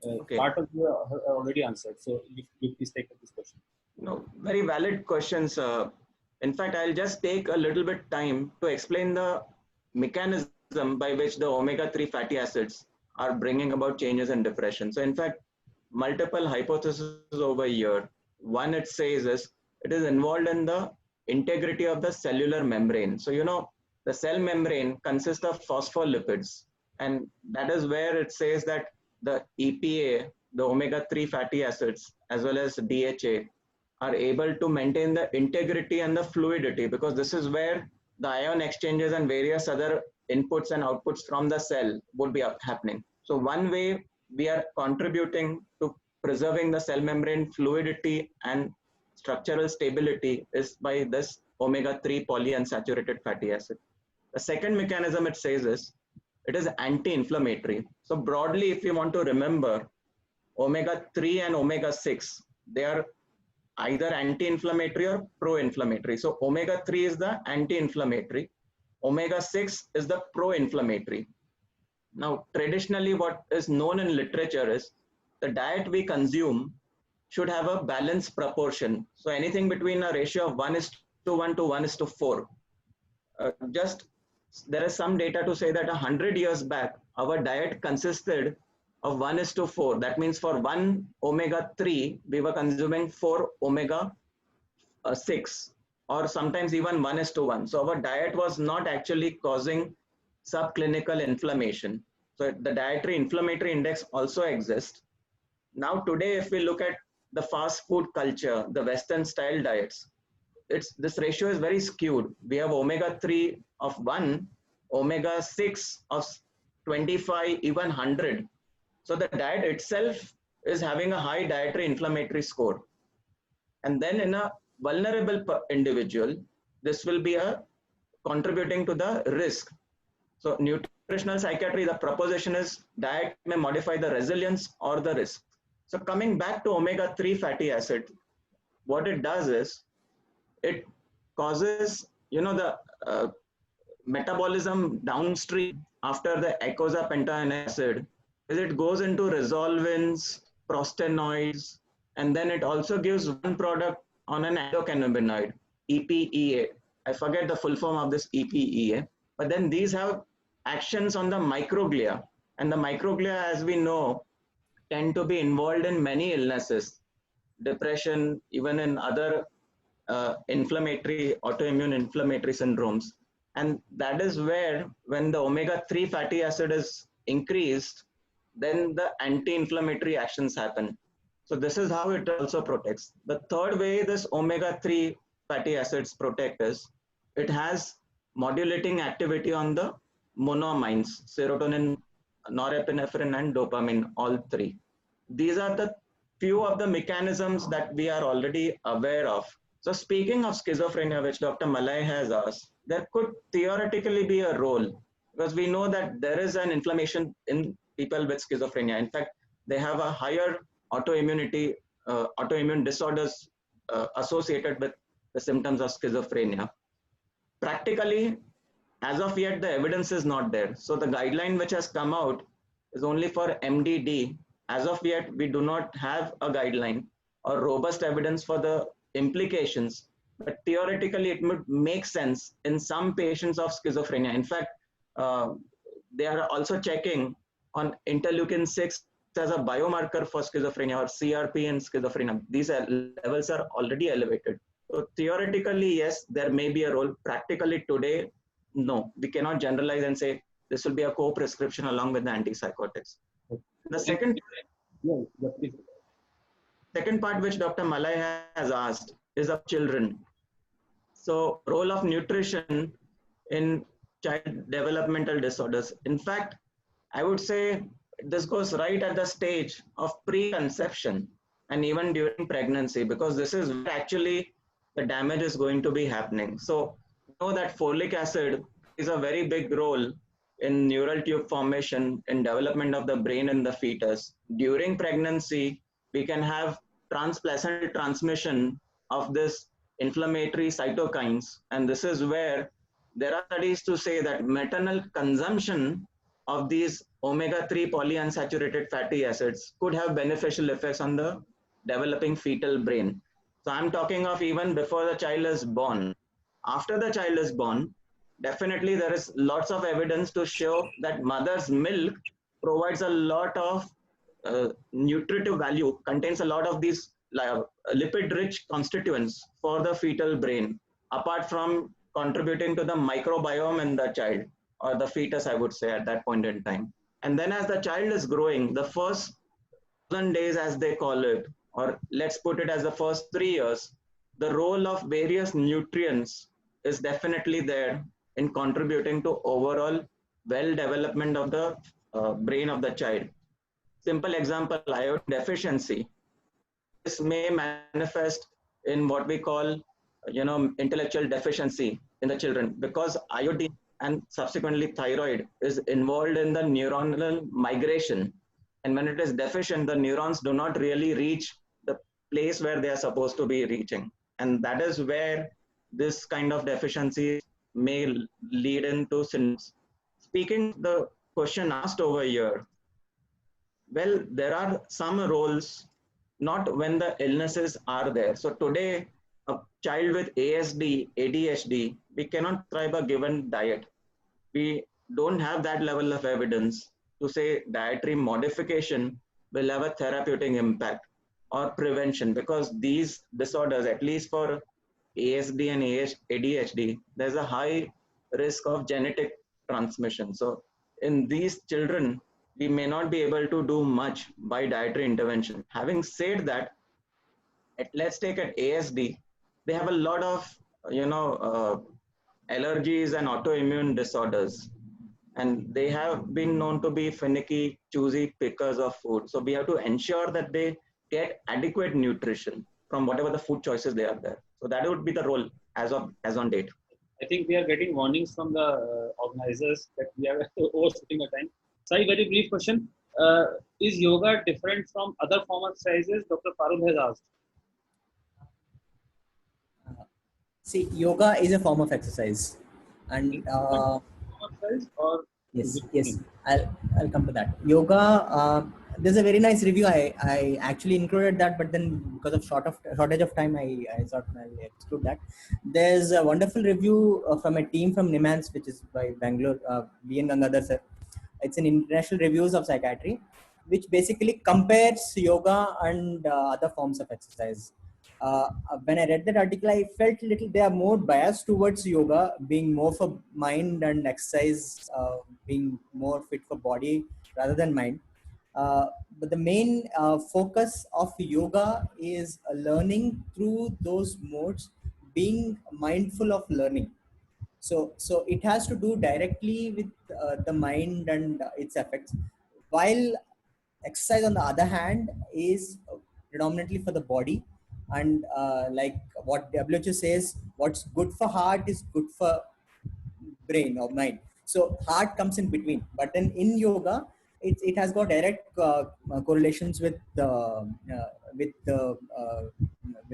Okay. Part of you already answered. So you please take up this question. No, very valid questions. In fact, I'll just take a little bit time to explain the mechanism by which the omega-3 fatty acids are bringing about changes in depression. So in fact, multiple hypotheses over here. One, it says is it is involved in the integrity of the cellular membrane. So, the cell membrane consists of phospholipids, and that is where it says that the EPA, the omega-3 fatty acids, as well as DHA, are able to maintain the integrity and the fluidity, because this is where the ion exchanges and various other inputs and outputs from the cell would be happening. So one way we are contributing to preserving the cell membrane fluidity and structural stability is by this omega-3 polyunsaturated fatty acid. The second mechanism it says is it is anti-inflammatory. So broadly, if you want to remember, omega-3 and omega-6, they are either anti-inflammatory or pro-inflammatory. So omega-3 is the anti-inflammatory, omega-6 is the pro-inflammatory. Now, traditionally, what is known in literature is the diet we consume should have a balanced proportion. So anything between a ratio of 1:1 to 1:4. There is some data to say that 100 years back, our diet consisted of 1:4. That means for one omega-3, we were consuming 4 omega-6, or sometimes even 1:1. So our diet was not actually causing subclinical inflammation. So the dietary inflammatory index also exists. Now today, if we look at the fast food culture, the Western style diets, this ratio is very skewed. We have omega-3 of 1, omega-6 of 25, even 100. So the diet itself is having a high dietary inflammatory score. And then in a vulnerable individual, this will be contributing to the risk. So nutritional psychiatry, the proposition is diet may modify the resilience or the risk. So coming back to omega-3 fatty acid, what it does is it causes, the metabolism downstream after the eicosapentaenoic acid, is it goes into resolvins, prostanoids, and then it also gives one product on an endocannabinoid, EPEA. I forget the full form of this EPEA, but then these have actions on the microglia, and the microglia, as we know, tend to be involved in many illnesses, depression, even in other autoimmune inflammatory syndromes. And that is where, when the omega-3 fatty acid is increased, then the anti-inflammatory actions happen. So this is how it also protects. The third way this omega-3 fatty acids protect is it has modulating activity on the monoamines, serotonin, norepinephrine, and dopamine, all three. These are the few of the mechanisms that we are already aware of. So speaking of schizophrenia, which Dr. Malay has asked, there could theoretically be a role, because we know that there is an inflammation in people with schizophrenia. In fact, they have a higher autoimmune disorders associated with the symptoms of schizophrenia. Practically, as of yet, the evidence is not there. So the guideline which has come out is only for MDD. As of yet, we do not have a guideline or robust evidence for the implications, but theoretically it would make sense in some patients of schizophrenia. In fact, they are also checking on interleukin 6 as a biomarker for schizophrenia or CRP in schizophrenia. These levels are already elevated. So theoretically, yes, there may be a role. Practically today, no. We cannot generalize and say this will be a co-prescription along with the antipsychotics. The second part which Dr. Malay has asked is of children. So role of nutrition in child developmental disorders. In fact, I would say this goes right at the stage of preconception and even during pregnancy, because this is where actually the damage is going to be happening. So know that folic acid is a very big role in neural tube formation in development of the brain in the fetus. During pregnancy, we can have transplacental transmission of this inflammatory cytokines, and this is where there are studies to say that maternal consumption of these omega-3 polyunsaturated fatty acids could have beneficial effects on the developing fetal brain. So I'm talking of even before the child is born. After the child is born, definitely there is lots of evidence to show that mother's milk provides a lot of nutritive value, contains a lot of these lipid-rich constituents for the fetal brain, apart from contributing to the microbiome in the child or the fetus, I would say, at that point in time. And then as the child is growing, the first 1,000 days, as they call it, or let's put it as the first 3 years, the role of various nutrients is definitely there in contributing to overall well development of the brain of the child. Simple example, iodine deficiency. This may manifest in what we call, intellectual deficiency in the children, because iodine and subsequently thyroid is involved in the neuronal migration. And when it is deficient, the neurons do not really reach the place where they are supposed to be reaching. And that is where this kind of deficiency may lead into symptoms. Speaking the question asked over here, well, there are some roles, not when the illnesses are there. So today, a child with ASD, ADHD, we cannot prescribe a given diet. We don't have that level of evidence to say dietary modification will have a therapeutic impact or prevention, because these disorders, at least for ASD and ADHD, there's a high risk of genetic transmission. So in these children, we may not be able to do much by dietary intervention. Having said that, let's take an ASD. They have a lot of, allergies and autoimmune disorders, and they have been known to be finicky, choosy pickers of food. So we have to ensure that they get adequate nutrition from whatever the food choices they are there. So that would be the role as on date. I think we are getting warnings from the organizers that we are overshooting the time. Sai, very brief question. Is yoga different from other form of exercises? Dr. Farooq has asked. See, yoga is a form of exercise, and Form of exercise or yes, I'll come to that. Yoga. There's a very nice review. I actually included that, but then because of shortage of time, I thought I'll exclude that. There's a wonderful review from a team from NIMHANS, which is by Bangalore, B.N. Gangadhar sir. It's an international reviews of psychiatry, which basically compares yoga and other forms of exercise. When I read that article, I felt they are more biased towards yoga being more for mind and exercise being more fit for body rather than mind. But the main focus of yoga is learning through those modes, being mindful of learning. So it has to do directly with the mind and its effects, while exercise on the other hand is predominantly for the body. And like what WHO says, what's good for heart is good for brain or mind. So heart comes in between, but then in yoga it has got direct correlations with the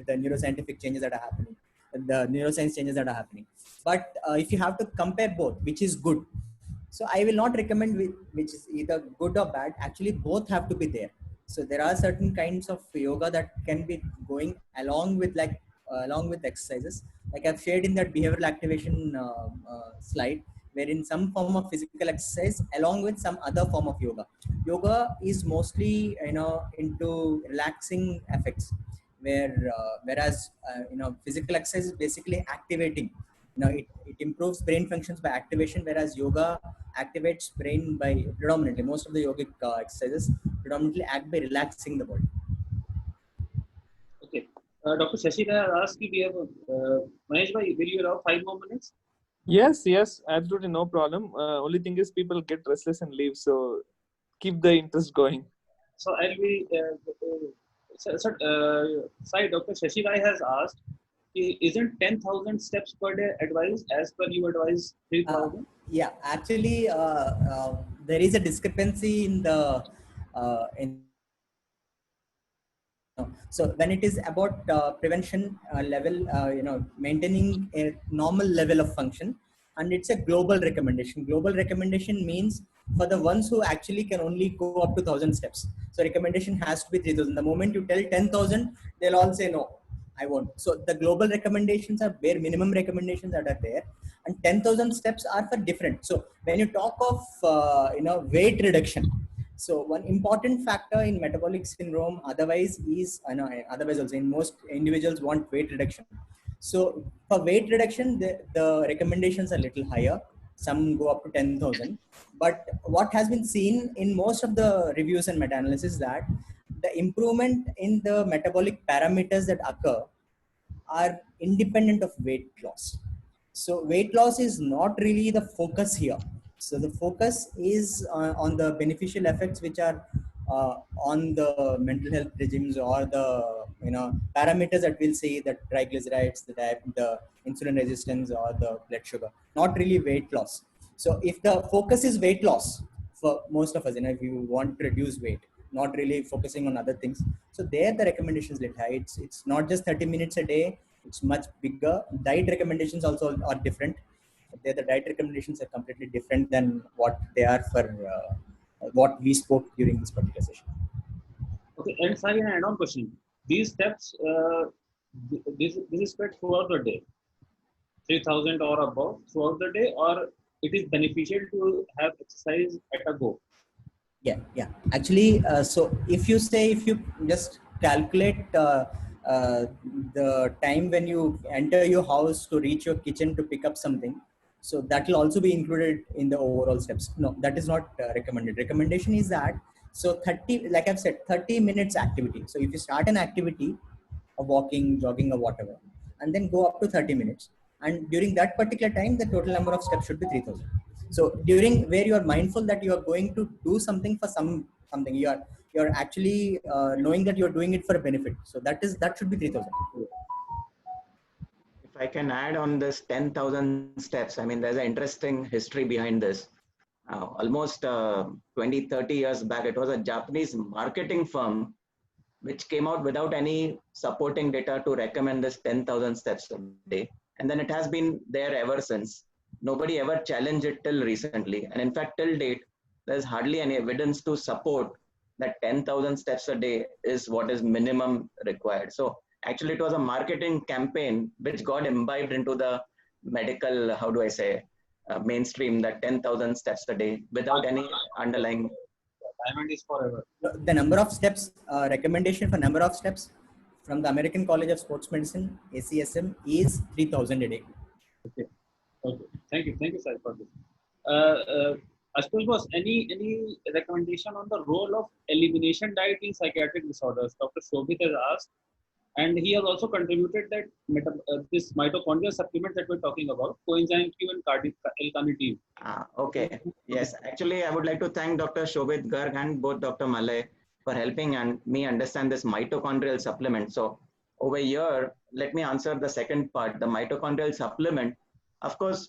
neuroscientific changes that are happening, the neuroscience changes that are happening. But if you have to compare both, which is good, so I will not recommend which is either good or bad. Actually both have to be there. So there are certain kinds of yoga that can be going along with along with exercises, like I've shared in that behavioral activation slide. wherein some form of physical exercise along with some other form of yoga. Yoga is mostly, into relaxing effects, whereas physical exercise is basically activating. It improves brain functions by activation, whereas yoga activates brain by predominantly, most of the yogic exercises predominantly act by relaxing the body. Okay. Dr. Shashika asked if we have, Mahesh bhai, will you allow 5 more minutes? Yes, yes, absolutely no problem. Only thing is people get restless and leave, so keep the interest going. So I'll be, Sai, Dr. Shashika has asked, isn't 10,000 steps per day advised as per you advise 3,000? Yeah, actually, there is a discrepancy in the so when it is about prevention level, maintaining a normal level of function, and it's a global recommendation. Global recommendation means for the ones who actually can only go up to 1,000 steps, so recommendation has to be 3,000. The moment you tell 10,000, they'll all say no, I won't. So the global recommendations are bare minimum recommendations that are there, and 10,000 steps are for different. So when you talk of weight reduction, so one important factor in metabolic syndrome otherwise is, otherwise also in most individuals want weight reduction. So for weight reduction, the recommendations are little higher. Some go up to 10,000. But what has been seen in most of the reviews and meta-analysis that the improvement in the metabolic parameters that occur are independent of weight loss. So weight loss is not really the focus here. So the focus is on the beneficial effects which are on the mental health regimes, or the parameters that we'll say, the triglycerides, the insulin resistance, or the blood sugar, not really weight loss. So if the focus is weight loss for most of us, if you want to reduce weight, not really focusing on other things, so there the recommendations little high. It's not just 30 minutes a day, it's much bigger. Diet recommendations also are different. There the diet recommendations are completely different than what they are for what we spoke during this particular session. Okay, and Sai, an add-on question. These steps, this is spread throughout the day, 3,000 or above throughout the day, or it is beneficial to have exercise at a go? Yeah. Actually, so if you just calculate the time when you enter your house to reach your kitchen to pick up something, so that will also be included in the overall steps. No, that is not recommended. Recommendation is that, so 30, like I've said, 30 minutes activity. So if you start an activity of walking, jogging, or whatever, and then go up to 30 minutes, and during that particular time, the total number of steps should be 3,000. So during where you are mindful that you are going to do something for something, you're actually knowing that you're doing it for a benefit. So that should be 3,000. If I can add on this 10,000 steps, I mean, there's an interesting history behind this. Almost 20, 30 years back, it was a Japanese marketing firm which came out without any supporting data to recommend this 10,000 steps a day. And then it has been there ever since. Nobody ever challenged it till recently. And in fact, till date, there's hardly any evidence to support that 10,000 steps a day is what is minimum required. So actually, it was a marketing campaign which got imbibed into the medical, how do I say, mainstream, that 10,000 steps a day without any underlying. Diamond is forever. The number of steps, recommendation for number of steps from the American College of Sports Medicine, ACSM, is 3,000 a day. Okay. Thank you, sir, for this. Ashutosh boss, any recommendation on the role of elimination diet in psychiatric disorders? Dr. Shobhit has asked, and he has also contributed that this mitochondrial supplement that we're talking about, coenzyme Q and L-carnitine. Okay. Yes. Actually, I would like to thank Dr. Shobhit Garg and both Dr. Malay for helping me understand this mitochondrial supplement. So over here, let me answer the second part, the mitochondrial supplement. Of course,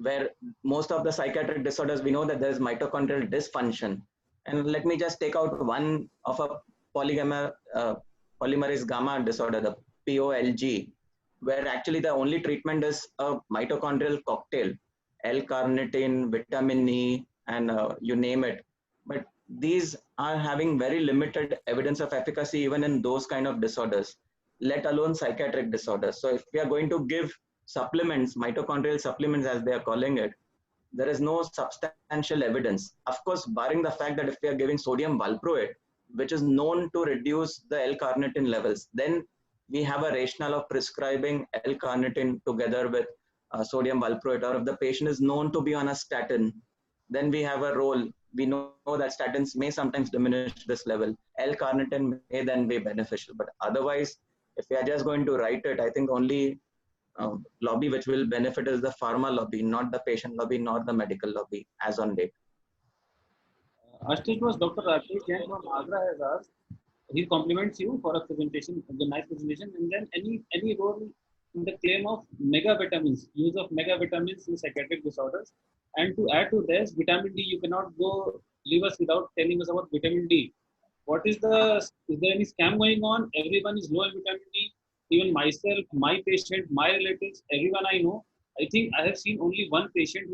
where most of the psychiatric disorders, we know that there's mitochondrial dysfunction. And let me just take out one of a polymerase gamma disorder, the POLG, where actually the only treatment is a mitochondrial cocktail, L-carnitine, vitamin E, and you name it. But these are having very limited evidence of efficacy even in those kind of disorders, let alone psychiatric disorders. So if we are going to give supplements, mitochondrial supplements as they are calling it, there is no substantial evidence. Of course, barring the fact that if we are giving sodium valproate, which is known to reduce the L-carnitine levels, then we have a rationale of prescribing L-carnitine together with sodium valproate. Or if the patient is known to be on a statin, then we have a role. We know that statins may sometimes diminish this level. L-carnitine may then be beneficial, but otherwise, if we are just going to write it, I think only lobby which will benefit is the pharma lobby, not the patient lobby, not the medical lobby as on date. Ashtish was Dr. Rakesh Jain from Agra has asked, he compliments you for a presentation, the nice presentation, and then any role in the claim of megavitamins, use of megavitamins in psychiatric disorders. And to add to this, vitamin D, you cannot go leave us without telling us about vitamin D. What is there any scam going on? Everyone is low in vitamin D. Even myself, my patient, my relatives, everyone I know. I think I have seen only one patient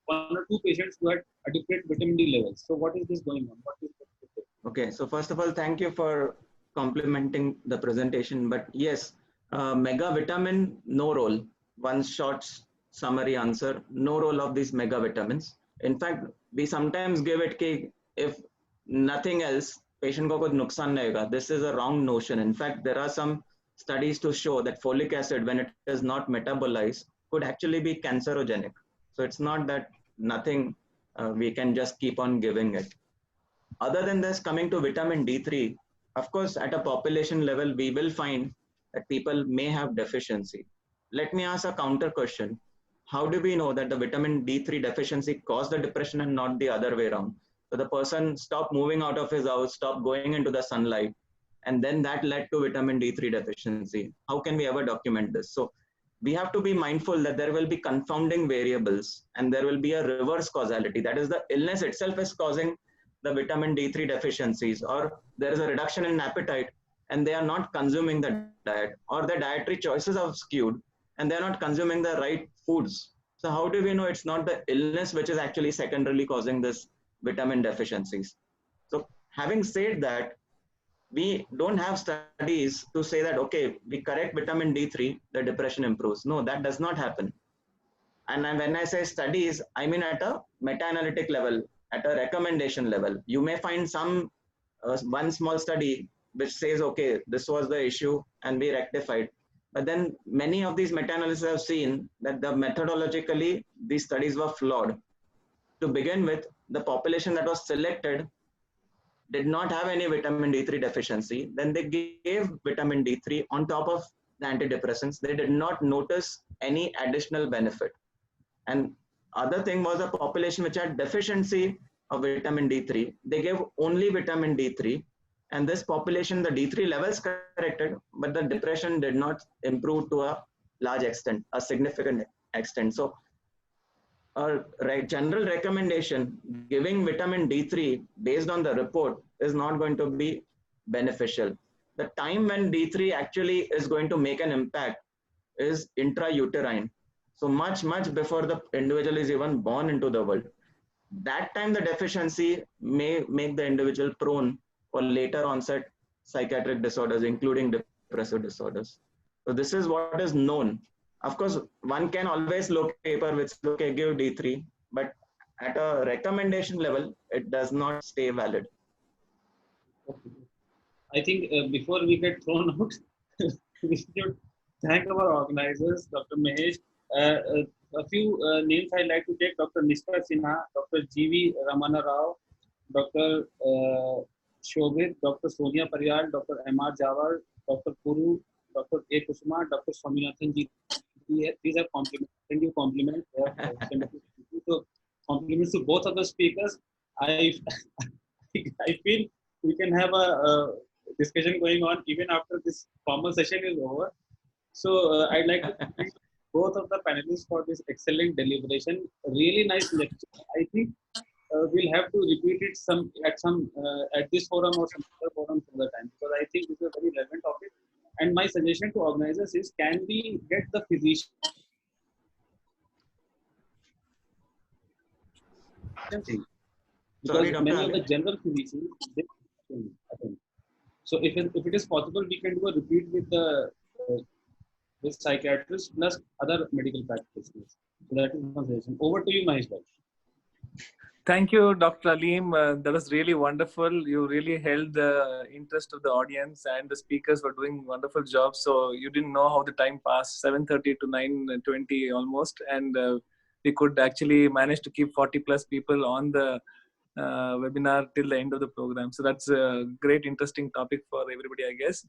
one or two patients who had adequate vitamin D levels. So what is this going on? What is this? Okay, so first of all, thank you for complimenting the presentation. But yes, mega vitamin, no role. One short summary answer, no role of these mega vitamins. In fact, we sometimes give it if nothing else, patient ko kuch nuksan nahi hoga. This is a wrong notion. In fact, there are some studies to show that folic acid, when it is not metabolized, could actually be cancerogenic. So it's not that nothing, we can just keep on giving it. Other than this, coming to vitamin D3, of course, at a population level, we will find that people may have deficiency. Let me ask a counter question. How do we know that the vitamin D3 deficiency caused the depression and not the other way around? So the person stopped moving out of his house, stopped going into the sunlight, and then that led to vitamin D3 deficiency. How can we ever document this? So we have to be mindful that there will be confounding variables and there will be a reverse causality. That is, the illness itself is causing the vitamin D3 deficiencies, or there is a reduction in appetite and they are not consuming the diet, or the dietary choices are skewed and they are not consuming the right foods. So how do we know it's not the illness which is actually secondarily causing this vitamin deficiencies? So having said that, we don't have studies to say that, okay, we correct vitamin D3, the depression improves. No, that does not happen. And when I say studies, I mean at a meta-analytic level, at a recommendation level. You may find some one small study which says, okay, this was the issue and we rectified. But then many of these meta-analyses have seen that the methodologically, these studies were flawed. To begin with, the population that was selected did not have any vitamin D3 deficiency. Then they gave vitamin D3 on top of the antidepressants. They did not notice any additional benefit. And other thing was a population which had deficiency of vitamin D3. They gave only vitamin D3. And this population, the D3 levels corrected, but the depression did not improve to a large extent, a significant extent. So a general recommendation, giving vitamin D3 based on the report is not going to be beneficial. The time when D3 actually is going to make an impact is intrauterine. So much before the individual is even born into the world. That time the deficiency may make the individual prone for later onset psychiatric disorders, including depressive disorders. So this is what is known. Of course, one can always look at paper which okay, give D3, but at a recommendation level, it does not stay valid. I think before we get thrown out, we should thank our organizers, Dr. Mahesh. A few names I'd like to take: Dr. Nishka Sinha, Dr. G.V. Ramana Rao, Dr. Shobhit, Dr. Sonia Pariyal, Dr. M.R. Jawar, Dr. Puru, Dr. A. Kusuma, Dr. Swaminathan Ji. These are compliments. Thank you, compliments. So, compliments to both of the speakers. I feel we can have a discussion going on even after this formal session is over. So I'd like to thank both of the panelists for this excellent deliberation. Really nice lecture. I think we'll have to repeat it at this forum or some other forum some other time, because I think this is a very relevant topic. And my suggestion to organizers is, can we get the physician? Because many of the general physicians, so if it is possible, we can do a repeat with the with psychiatrists plus other medical practitioners. So that is my suggestion. Over to you, Mahesh bhai. Thank you, Dr. Aleem. That was really wonderful. You really held the interest of the audience, and the speakers were doing wonderful jobs. So you didn't know how the time passed, 7:30 to 9:20 almost, and we could actually manage to keep 40 plus people on the webinar till the end of the program. So that's a great, interesting topic for everybody, I guess.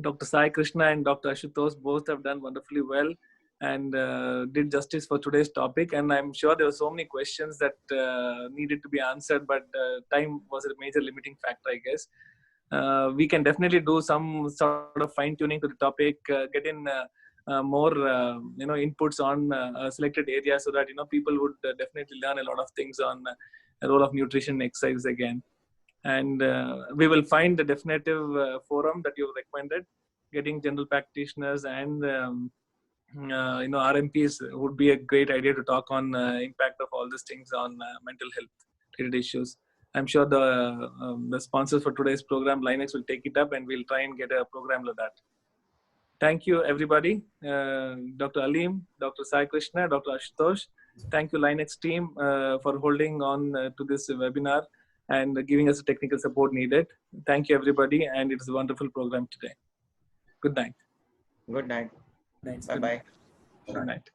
Dr. Sai Krishna and Dr. Ashutosh both have done wonderfully well and did justice for today's topic. And I'm sure there were so many questions that needed to be answered, but time was a major limiting factor, I guess. We can definitely do some sort of fine tuning to the topic, get in more inputs on a selected area, so that people would definitely learn a lot of things on the role of nutrition and exercise again. And we will find the definitive forum that you recommended. Getting general practitioners and RMPs would be a great idea to talk on impact of all these things on mental health related issues. I'm sure the sponsors for today's program, Linex, will take it up, and we'll try and get a program like that. Thank you, everybody. Dr. Aleem, Dr. Sai Krishna, Dr. Ashutosh. Thank you, Linex team, for holding on to this webinar and giving us the technical support needed. Thank you, everybody, and it's a wonderful program today. Good night. Good night. Bye-bye. Good night.